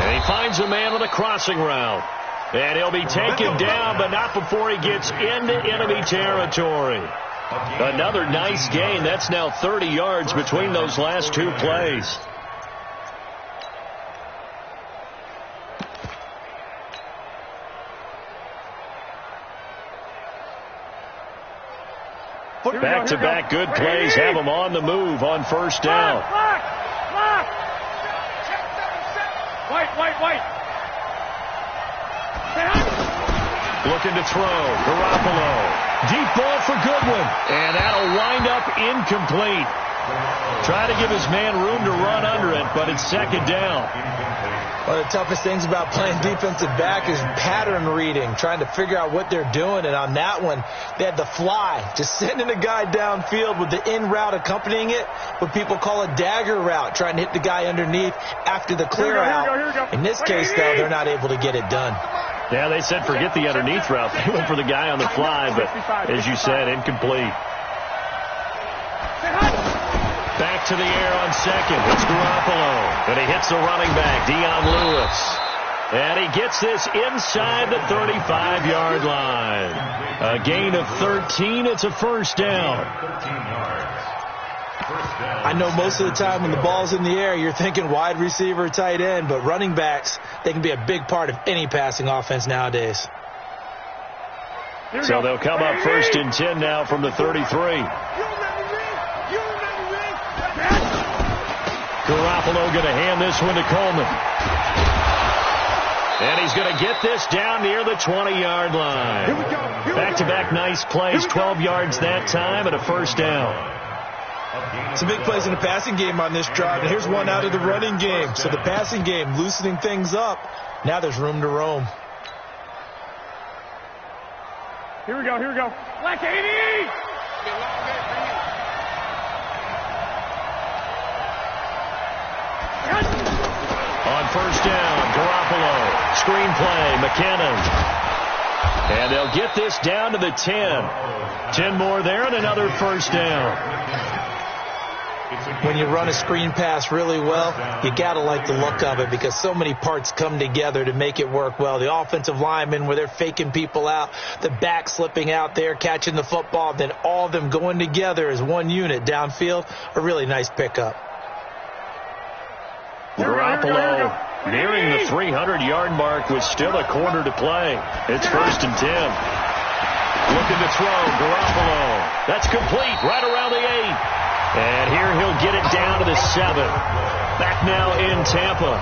And he finds a man on a crossing route. And he'll be taken down, but not before he gets into enemy territory. Another nice gain. That's now 30 yards between those last two plays. Back-to-back good plays have them on the move on first down. White. Looking to throw. Garoppolo. Deep ball for Goodwin. And that'll wind up incomplete. Try to give his man room to run under it, but it's second down. One of the toughest things about playing defensive back is pattern reading, trying to figure out what they're doing. And on that one, they had the fly, just sending a guy downfield with the in route accompanying it, what people call a dagger route, trying to hit the guy underneath after the clear out. In this case, though, they're not able to get it done. Yeah, they said forget the underneath route. They went for the guy on the fly, but as you said, incomplete. Back to the air on second. It's Garoppolo. And he hits the running back, Dion Lewis. And he gets this inside the 35-yard line. A gain of 13. It's a first down. I know most of the time when the ball's in the air, you're thinking wide receiver, tight end, but running backs, they can be a big part of any passing offense nowadays. So they'll come up first and 10 now from the 33. Garoppolo going to hand this one to Coleman. And he's going to get this down near the 20-yard line. Back-to-back nice plays, 12 yards that time, and a first down. Some big plays in the passing game on this drive, and here's one out of the running game. So the passing game loosening things up. Now there's room to roam. Here we go. Black 80! On first down, Garoppolo. Screen play, McKinnon. And they'll get this down to the 10. 10 more there and another first down. When you run a screen pass really well, you got to like the look of it because so many parts come together to make it work well. The offensive linemen, where they're faking people out, the back slipping out there, catching the football, then all of them going together as one unit downfield, a really nice pickup. Garoppolo nearing the 300-yard mark with still a quarter to play. It's first and 10. Looking to throw, Garoppolo. That's complete, right around the 8. And here he'll get it down to the 7. Back now in Tampa.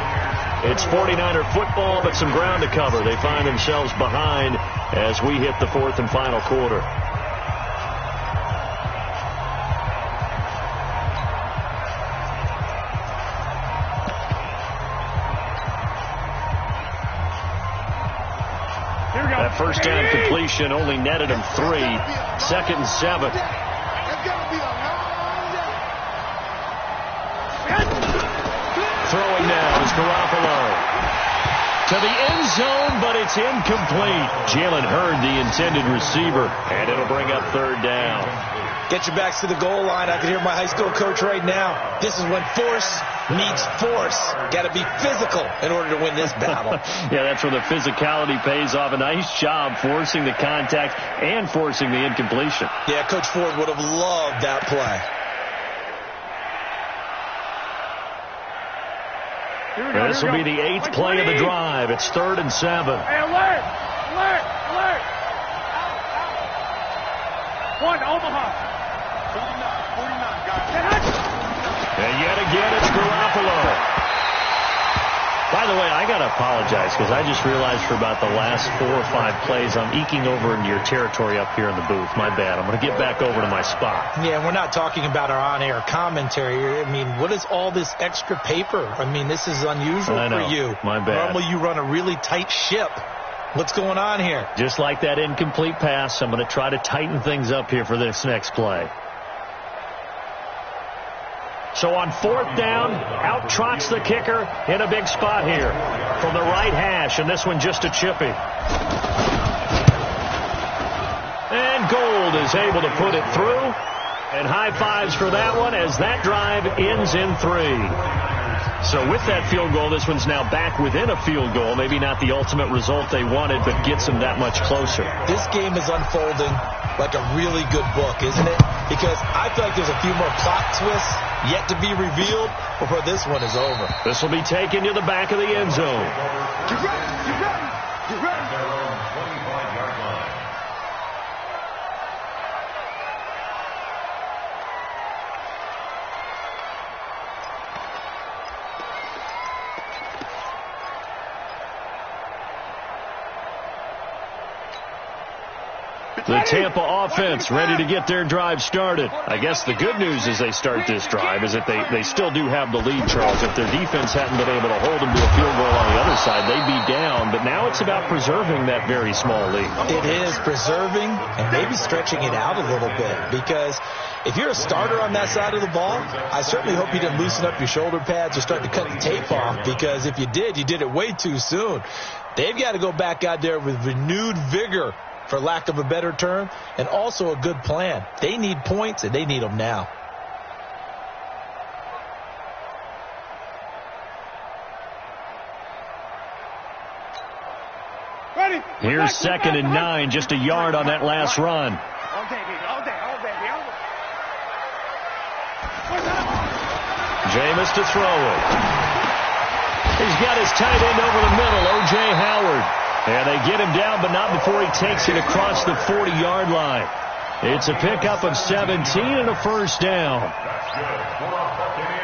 It's 49er football, but some ground to cover. They find themselves behind as we hit the fourth and final quarter. That first down completion only netted him 3. Second and 7. Throwing now is Garoppolo. To the end zone, but it's incomplete. Jalen Hurd, the intended receiver, and it'll bring up third down. Get your backs to the goal line. I can hear my high school coach right now. This is when force meets force. Got to be physical in order to win this battle. Yeah, that's where the physicality pays off. A nice job forcing the contact and forcing the incompletion. Yeah, Coach Ford would have loved that play. This will be the 8th play of the drive. It's third and 7. Hey, alert! One, Omaha. 49, guys. And yet again, it's Garoppolo. By the way, I got to apologize because I just realized for about the last 4 or 5 plays, I'm eking over into your territory up here in the booth. My bad. I'm going to get back over to my spot. Yeah, we're not talking about our on-air commentary. I mean, what is all this extra paper? I mean, this is unusual for you. My bad. Normally, you run a really tight ship. What's going on here? Just like that incomplete pass, I'm going to try to tighten things up here for this next play. So on fourth down, out trots the kicker in a big spot here from the right hash, and this one just a chippy. And Gold is able to put it through, and high fives for that one as that drive ends in 3. So with that field goal, this one's now back within a field goal. Maybe not the ultimate result they wanted, but gets them that much closer. This game is unfolding like a really good book, isn't it? Because I feel like there's a few more plot twists yet to be revealed before this one is over. This will be taken to the back of the end zone. Get ready, get ready, get ready. Their own 25-yard line. The Tampa offense ready to get their drive started. I guess the good news as they start this drive is that they still do have the lead, Charles. If their defense hadn't been able to hold them to a field goal on the other side, they'd be down. But now it's about preserving that very small lead. It is preserving and maybe stretching it out a little bit, because if you're a starter on that side of the ball, I certainly hope you didn't loosen up your shoulder pads or start to cut the tape off, because if you did it way too soon. They've got to go back out there with renewed vigor, for lack of a better term, and also a good plan. They need points, and they need them now. Ready. Here's 2nd and 9, just a yard on that last run. All day, baby, all day, all day, all day. Jameis to throw it. He's got his tight end over the middle, O.J. Howard. And they get him down, but not before he takes it across the 40-yard line. It's a pickup of 17 and a first down. That's good for Buccaneers.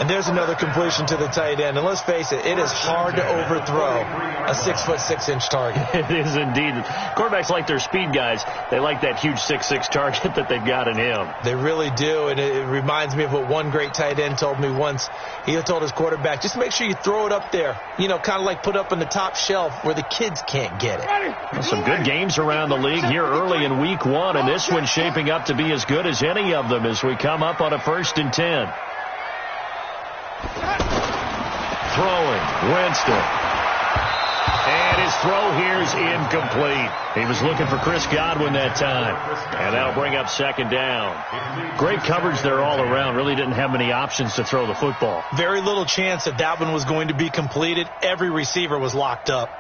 And there's another completion to the tight end. And let's face it, it is hard to overthrow a 6'6" target. It is indeed. Quarterbacks like their speed guys. They like that huge 6'6" target that they've got in him. They really do, and it reminds me of what one great tight end told me once. He told his quarterback, just make sure you throw it up there, kind of like put up on the top shelf where the kids can't get it. Well, some good games around the league here early in week 1, and this one's shaping up to be as good as any of them as we come up on a 1st and 10. Throwing, Winston. And his throw here is incomplete. He was looking for Chris Godwin that time. And that'll bring up 2nd down. Great coverage there all around. Really didn't have many options to throw the football. Very little chance that one was going to be completed. Every receiver was locked up.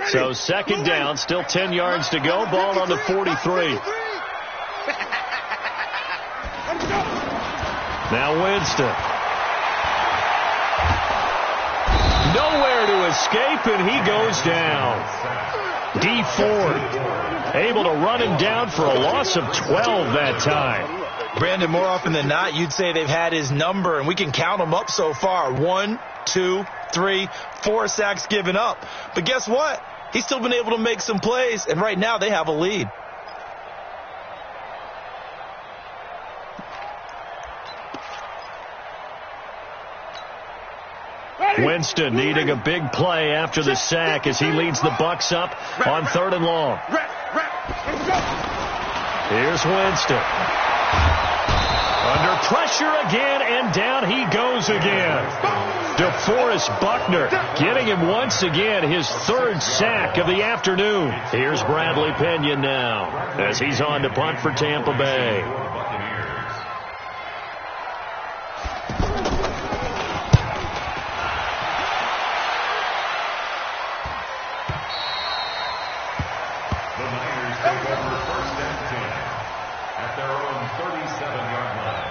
So 2nd down, still 10 yards to go. Ball on the 43. Now Winston. Nowhere to escape, and he goes down. D Ford able to run him down for a loss of 12 that time. Brandon, more often than not, you'd say they've had his number, and we can count them up so far. 1, 2, 3, 4 sacks given up. But guess what? He's still been able to make some plays, and right now they have a lead. Winston needing a big play after the sack as he leads the Bucs up on 3rd and long. Here's Winston. Under pressure again, and down he goes again. DeForest Buckner getting him once again his 3rd sack of the afternoon. Here's Bradley Pinion now as he's on to punt for Tampa Bay. The Niners take over 1st and 10 at their own 37-yard line.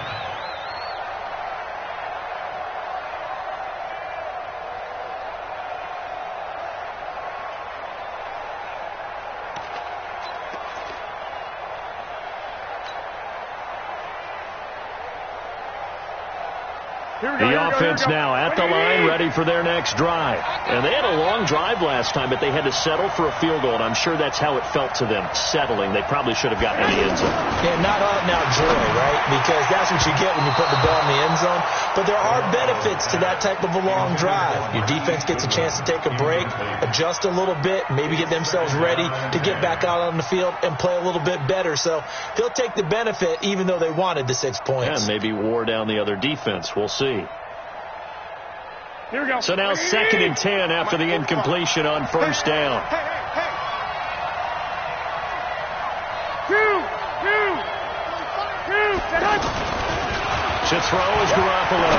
The offense now at the line, ready for their next drive. And they had a long drive last time, but they had to settle for a field goal, and I'm sure that's how it felt to them, settling. They probably should have gotten in the end zone. Yeah, not out-and-out joy, right? Because that's what you get when you put the ball in the end zone. But there are benefits to that type of a long drive. Your defense gets a chance to take a break, adjust a little bit, maybe get themselves ready to get back out on the field and play a little bit better. So he'll take the benefit even though they wanted the 6 points. And maybe wore down the other defense. We'll see. Here we go. So now 2nd and 10 after the incompletion on 1st down. To throw is Garoppolo.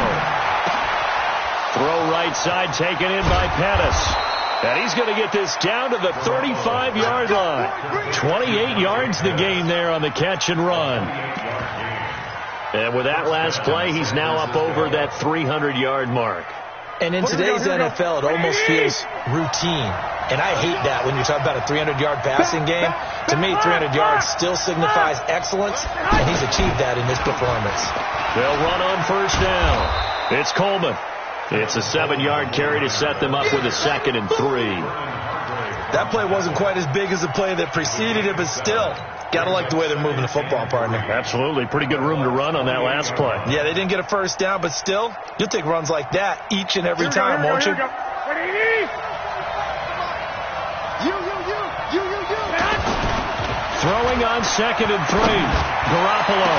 Throw right side taken in by Pettis. And he's going to get this down to the 35-yard line. 28 yards the gain there on the catch and run. And with that last play, he's now up over that 300-yard mark. And in today's NFL, it almost feels routine. And I hate that when you're talking about a 300-yard passing game. To me, 300 yards still signifies excellence, and he's achieved that in this performance. They'll run on first down. It's Coleman. It's a 7-yard carry to set them up with a 2nd and 3. That play wasn't quite as big as the play that preceded it, but still, got to like the way they're moving the football, partner. Absolutely. Pretty good room to run on that last play. Yeah, they didn't get a first down, but still, you'll take runs like that each and every time, won't you? Throwing on 2nd and 3. Garoppolo.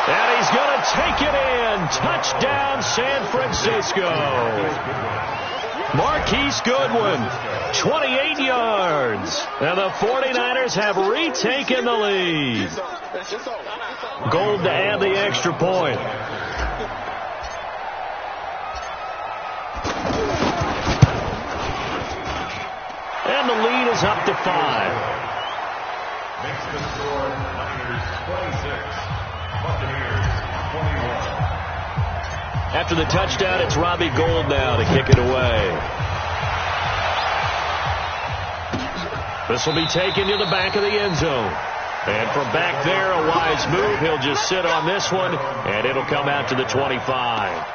And he's going to take it in. Touchdown, San Francisco. Marquise Goodwin, 28 yards. And the 49ers have retaken the lead. Gold to add the extra point. And the lead is up to 5. Makes the score Niners 26. Buccaneers 21. After the touchdown, it's Robbie Gould now to kick it away. This will be taken to the back of the end zone. And from back there, a wise move. He'll just sit on this one, and it'll come out to the 25.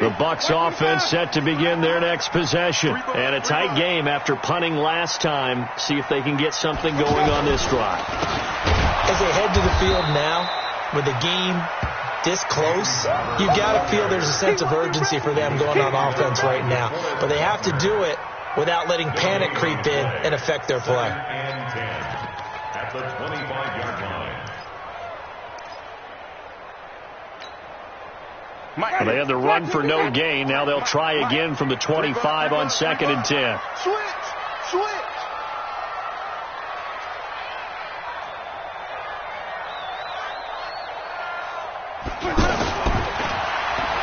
The Bucs offense set to begin their next possession. And a tight game after punting last time. See if they can get something going on this drive. As they head to the field now, with the game this close, you've got to feel there's a sense of urgency for them going on offense right now. But they have to do it without letting panic creep in and affect their play. And 10 at the 25-yard line. Well, they had the run for no gain. Now they'll try again from the 25 on 2nd and 10. Switch.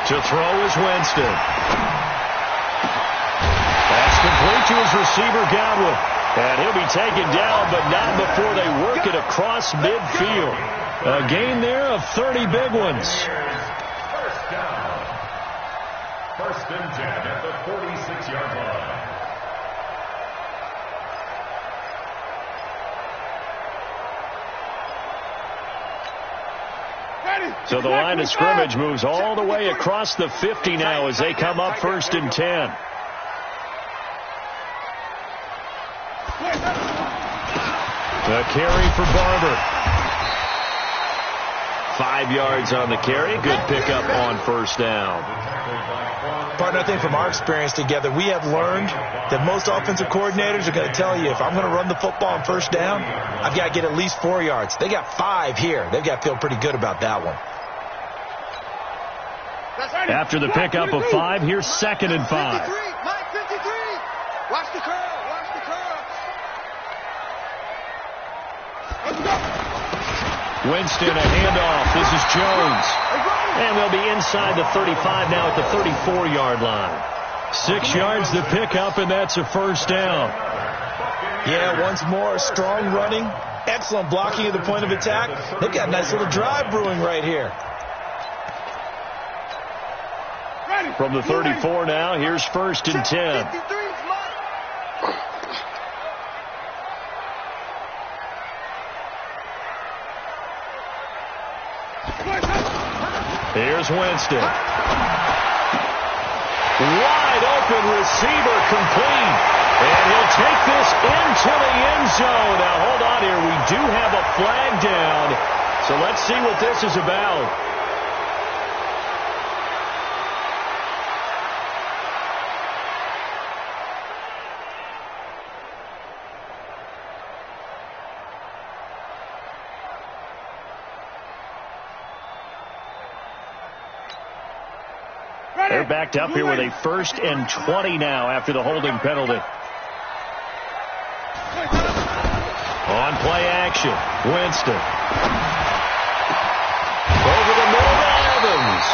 To throw is Winston. That's complete to his receiver, Godwin. And he'll be taken down, but not before they work it across midfield. A gain there of 30 big ones. First and 10 at the 46-yard line. So the line of scrimmage moves all the way across the 50 now as they come up 1st and 10. The carry for Barber. 5 yards on the carry. Good pickup on first down. Partner, I think from our experience together, we have learned that most offensive coordinators are going to tell you, if I'm going to run the football on first down, I've got to get at least 4 yards. They got 5 here. They've got to feel pretty good about that one. After the pickup of 5, here's 2nd and 5. 53. Mike, 53. Watch the curl. Winston, a handoff. This is Jones. And they'll be inside the 35 now at the 34-yard line. 6 yards to pick up, and that's a first down. Yeah, once more, strong running, excellent blocking at the point of attack. They've got a nice little drive brewing right here. From the 34 now, here's 1st and 10. Here's Winston. Wide open receiver complete. And he'll take this into the end zone. Now, hold on here. We do have a flag down. So let's see what this is about. They're backed up here with a 1st and 20 now after the holding penalty. On play action, Winston. Over the middle to Evans.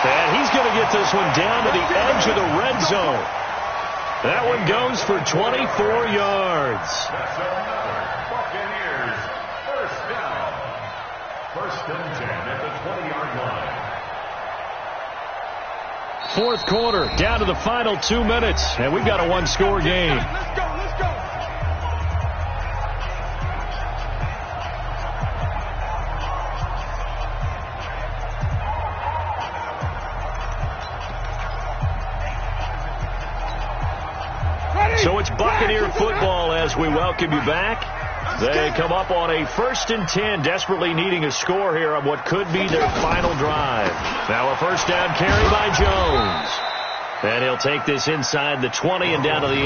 And he's going to get this one down to the edge of the red zone. That one goes for 24 yards. That's another Buccaneers first down. 1st and 10 at the 20-yard line. 4th quarter, down to the final 2 minutes, and we've got a one-score game. Let's go, let's go. So it's Buccaneer football as we welcome you back. They come up on a 1st and 10, desperately needing a score here on what could be their final drive. Now a 1st down carry by Jones. And he'll take this inside the 20 and down to the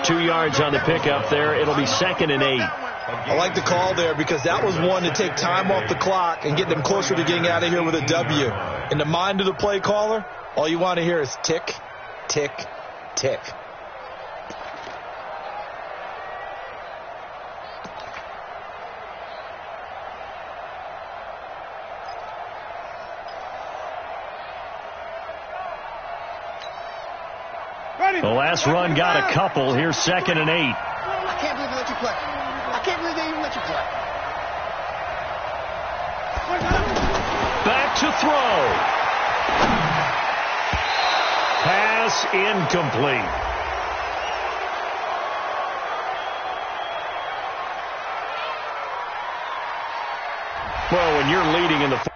18. 2 yards on the pickup there. It'll be 2nd and 8. I like the call there because that was one to take time off the clock and get them closer to getting out of here with a W. In the mind of the play caller, all you want to hear is tick, tick, tick. The last run got a couple. Here's 2nd and 8. I can't believe they let you play. I can't believe they even let you play. Back to throw. Pass incomplete. Well, when you're leading in the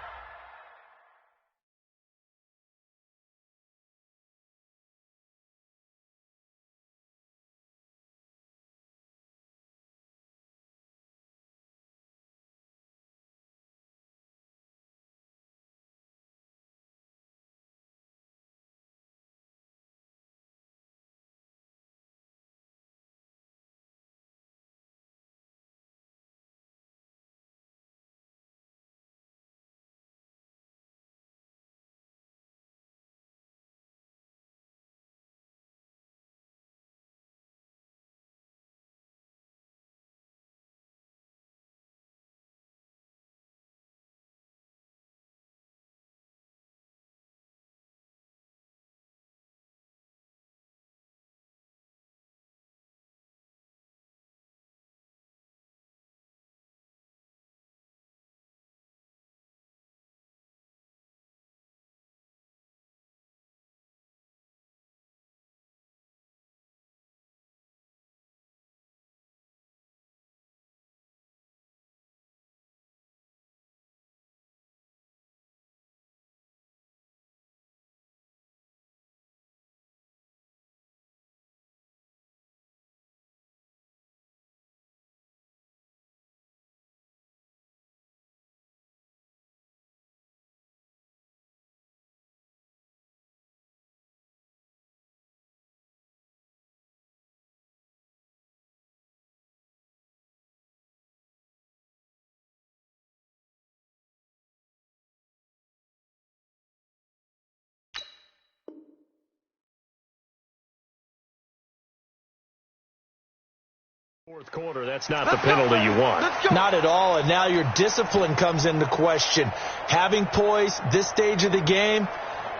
fourth quarter, that's not the penalty you want. Not at all, and now your discipline comes into question. Having poise this stage of the game,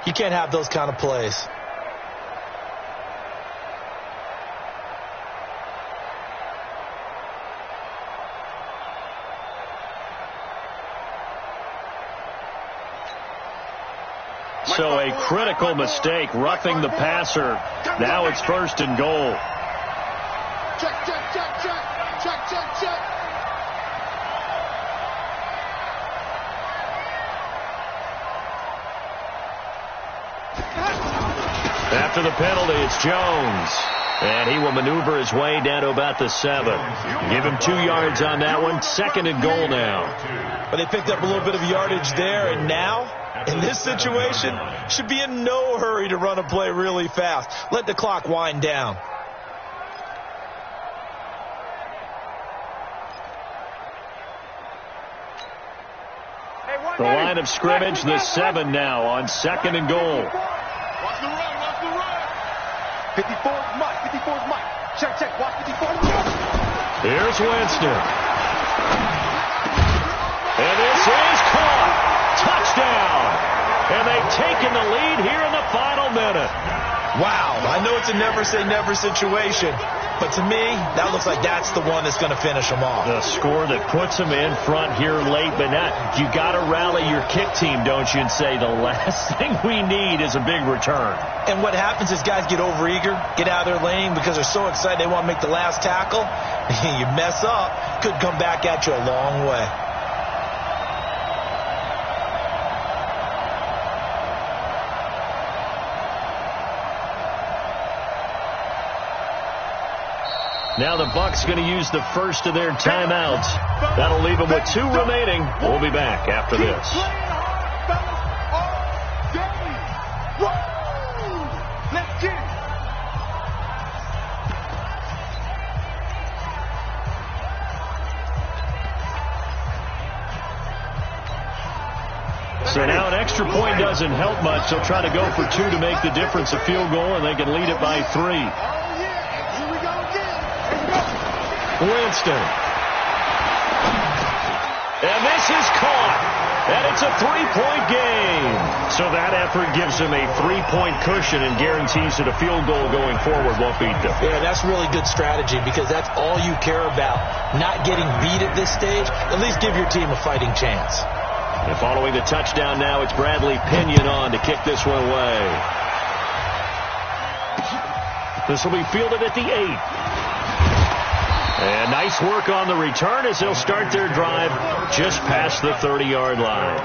you can't have those kind of plays. So a critical mistake, roughing the passer. Now it's 1st and goal. Check, check, check, check, check, check, check. After the penalty, it's Jones. And he will maneuver his way down to about the 7. Give him 2 yards on that one. 2nd and goal now. But they picked up a little bit of yardage there, and now, in this situation, should be in no hurry to run a play really fast. Let the clock wind down. Hey, The line of scrimmage, the 7 now on 2nd and goal. Watch the run, watch the run. 54's Mike, 54's Mike. Check, watch 54. Here's Winston. And this is caught. Touchdown. And they've taken the lead here in the final minute. Wow, I know it's a never-say-never situation, but to me, that looks like that's the one that's going to finish them off. The score that puts them in front here late, but not, you got to rally your kick team, don't you, and say the last thing we need is a big return. And what happens is guys get overeager, get out of their lane because they're so excited they want to make the last tackle. You mess up, could come back at you a long way. Now the Bucs going to use the first of their timeouts. That'll leave them with 2 remaining. We'll be back after this. Let's get it. So now an extra point doesn't help much. They'll try to go for 2 to make the difference a field goal, and they can lead it by 3. Winston. And this is caught. And it's a 3-point game. So that effort gives them a 3-point cushion and guarantees that a field goal going forward won't beat them. Yeah, that's really good strategy because that's all you care about. Not getting beat at this stage. At least give your team a fighting chance. And following the touchdown now, it's Bradley Pinion on to kick this one away. This will be fielded at the 8. And nice work on the return as they'll start their drive just past the 30-yard line.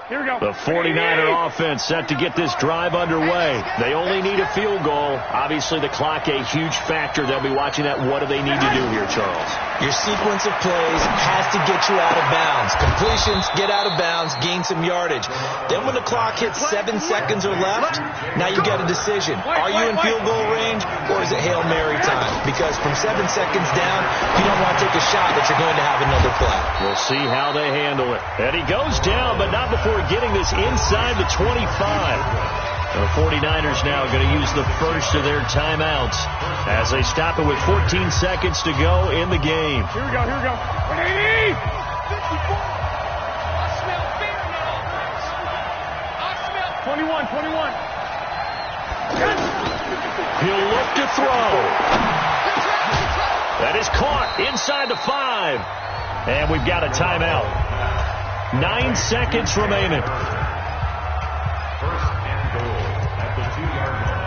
Here we go. The 49er offense set to get this drive underway. They only need a field goal. Obviously, the clock a huge factor. They'll be watching that. What do they need to do here, Charles? Your sequence of plays has to get you out of bounds. Completions, get out of bounds, gain some yardage. Then when the clock hits 7 seconds or left, now you got a decision. Are you in field goal range or is it Hail Mary time? Because from 7 seconds down, you don't want to take a shot that you're going to have another play. We'll see how they handle it. And he goes down, but not before getting this inside the 25. The 49ers now going to use the first of their timeouts as they stop it with 14 seconds to go in the game. Here we go, here we go. Ready? I smell fear now. I smell 21, 21. He'll look to throw. That is caught inside the 5. And we've got a timeout. 9 seconds remaining. First and goal at the 2-yard line.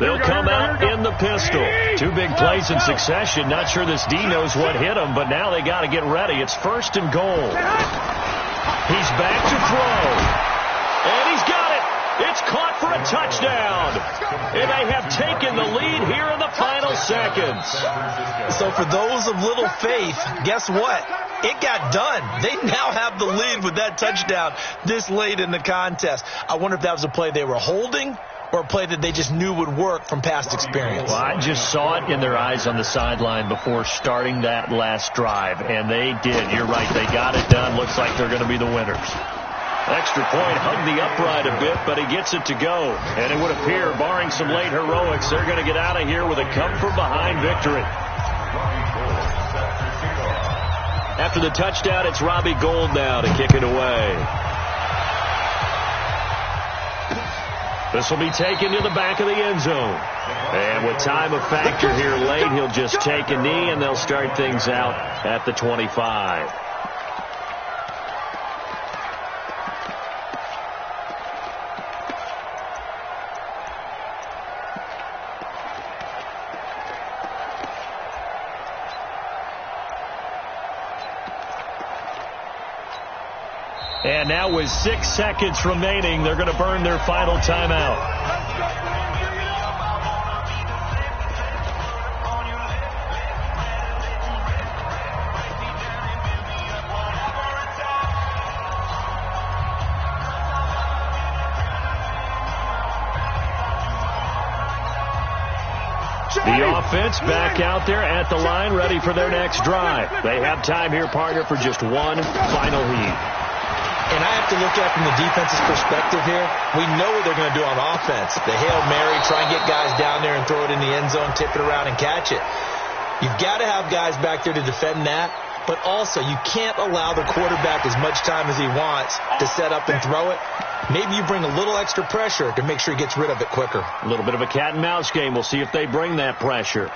They'll come out in the pistol. 2 big plays in succession. Not sure this D knows what hit him, but now they got to get ready. It's first and goal. He's back to throw. And he's got it. It's caught for a touchdown. And they have taken the lead here in the final seconds. So for those of little faith, guess what? It got done. They now have the lead with that touchdown this late in the contest. I wonder if that was a play they were holding or a play that they just knew would work from past experience. Well, I just saw it in their eyes on the sideline before starting that last drive, and they did. You're right. They got it done. Looks like they're going to be the winners. Extra point, hugged the upright a bit, but he gets it to go. And it would appear, barring some late heroics, they're going to get out of here with a come-from-behind victory. After the touchdown, it's Robbie Gould now to kick it away. This will be taken to the back of the end zone. And with time a factor here late, he'll just take a knee, and they'll start things out at the 25. And now with 6 seconds remaining, they're going to burn their final timeout. The offense back out there at the line, ready for their next drive. They have time here, partner, for just one final heat. And I have to look at it from the defense's perspective here. We know what they're going to do on offense. The Hail Mary, try and get guys down there and throw it in the end zone, tip it around and catch it. You've got to have guys back there to defend that. But also, you can't allow the quarterback as much time as he wants to set up and throw it. Maybe you bring a little extra pressure to make sure he gets rid of it quicker. A little bit of a cat and mouse game. We'll see if they bring that pressure.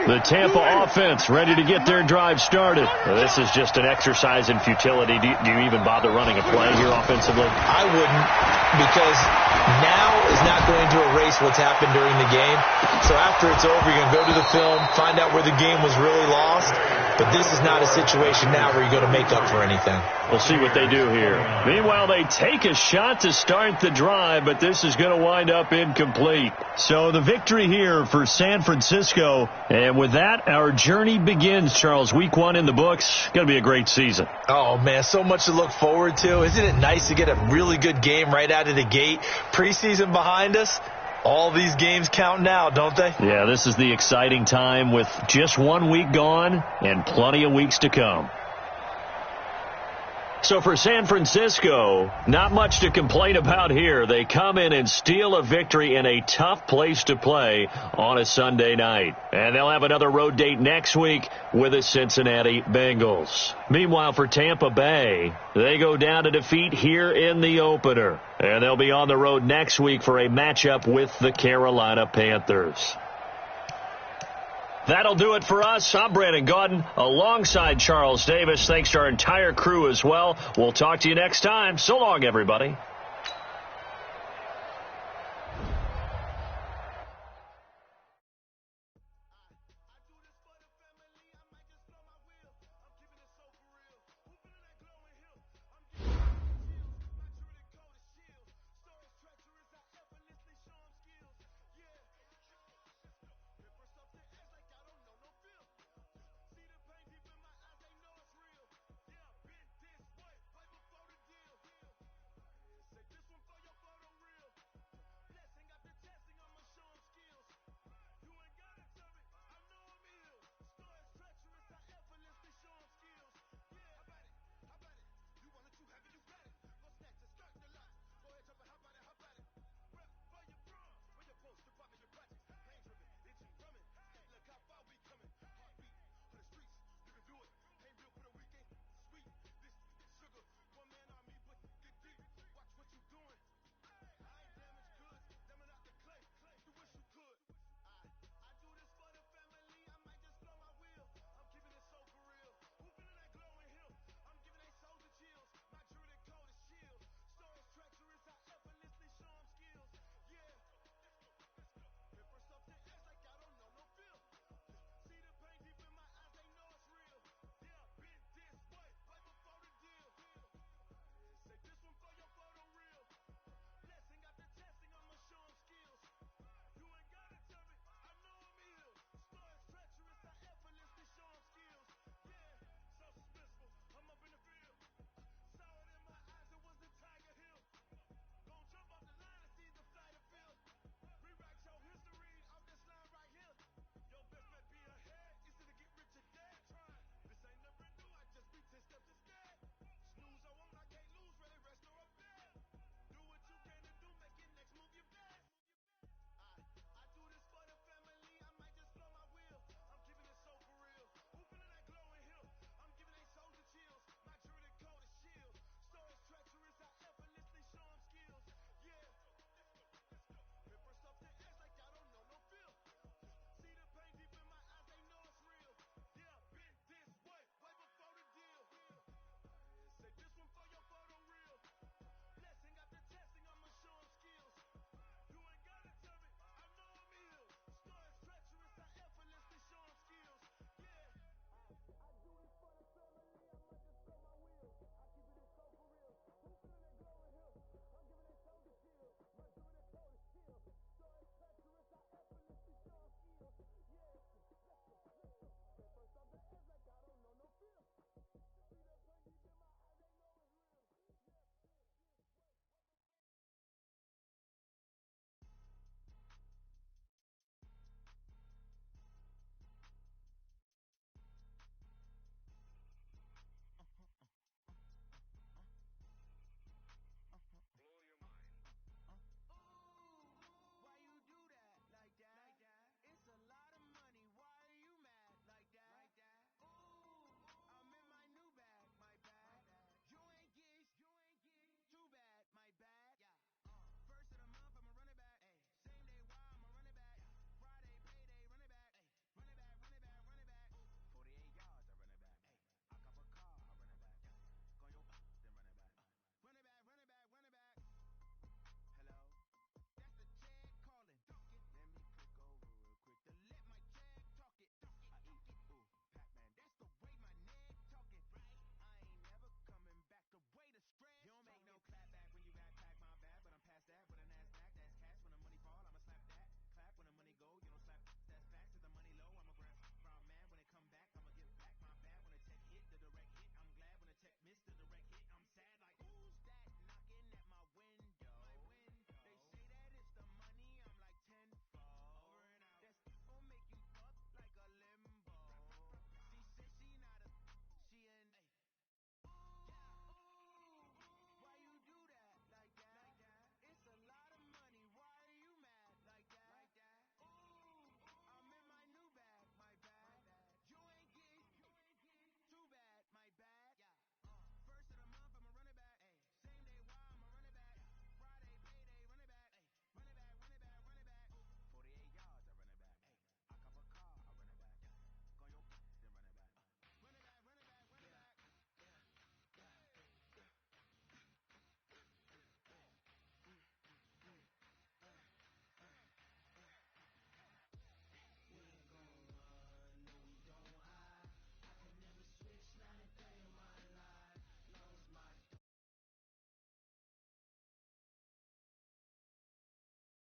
The Tampa offense ready to get their drive started. This is just an exercise in futility. Do you even bother running a play here offensively? I wouldn't, because now is not going to erase what's happened during the game. So after it's over, you're going to go to the film, find out where the game was really lost. But this is not a situation now where you're going to make up for anything. We'll see what they do here. Meanwhile, they take a shot to start the drive, but this is going to wind up incomplete. So the victory here for San Francisco. And with that, our journey begins, Charles. Week 1 in the books. Going to be a great season. Oh, man, so much to look forward to. Isn't it nice to get a really good game right out of the gate? Preseason behind us. All these games count now, don't they? Yeah, this is the exciting time with just 1 week gone and plenty of weeks to come. So for San Francisco, not much to complain about here. They come in and steal a victory in a tough place to play on a Sunday night. And they'll have another road date next week with the Cincinnati Bengals. Meanwhile, for Tampa Bay, they go down to defeat here in the opener. And they'll be on the road next week for a matchup with the Carolina Panthers. That'll do it for us. I'm Brandon Gaudin alongside Charles Davis. Thanks to our entire crew as well. We'll talk to you next time. So long, everybody.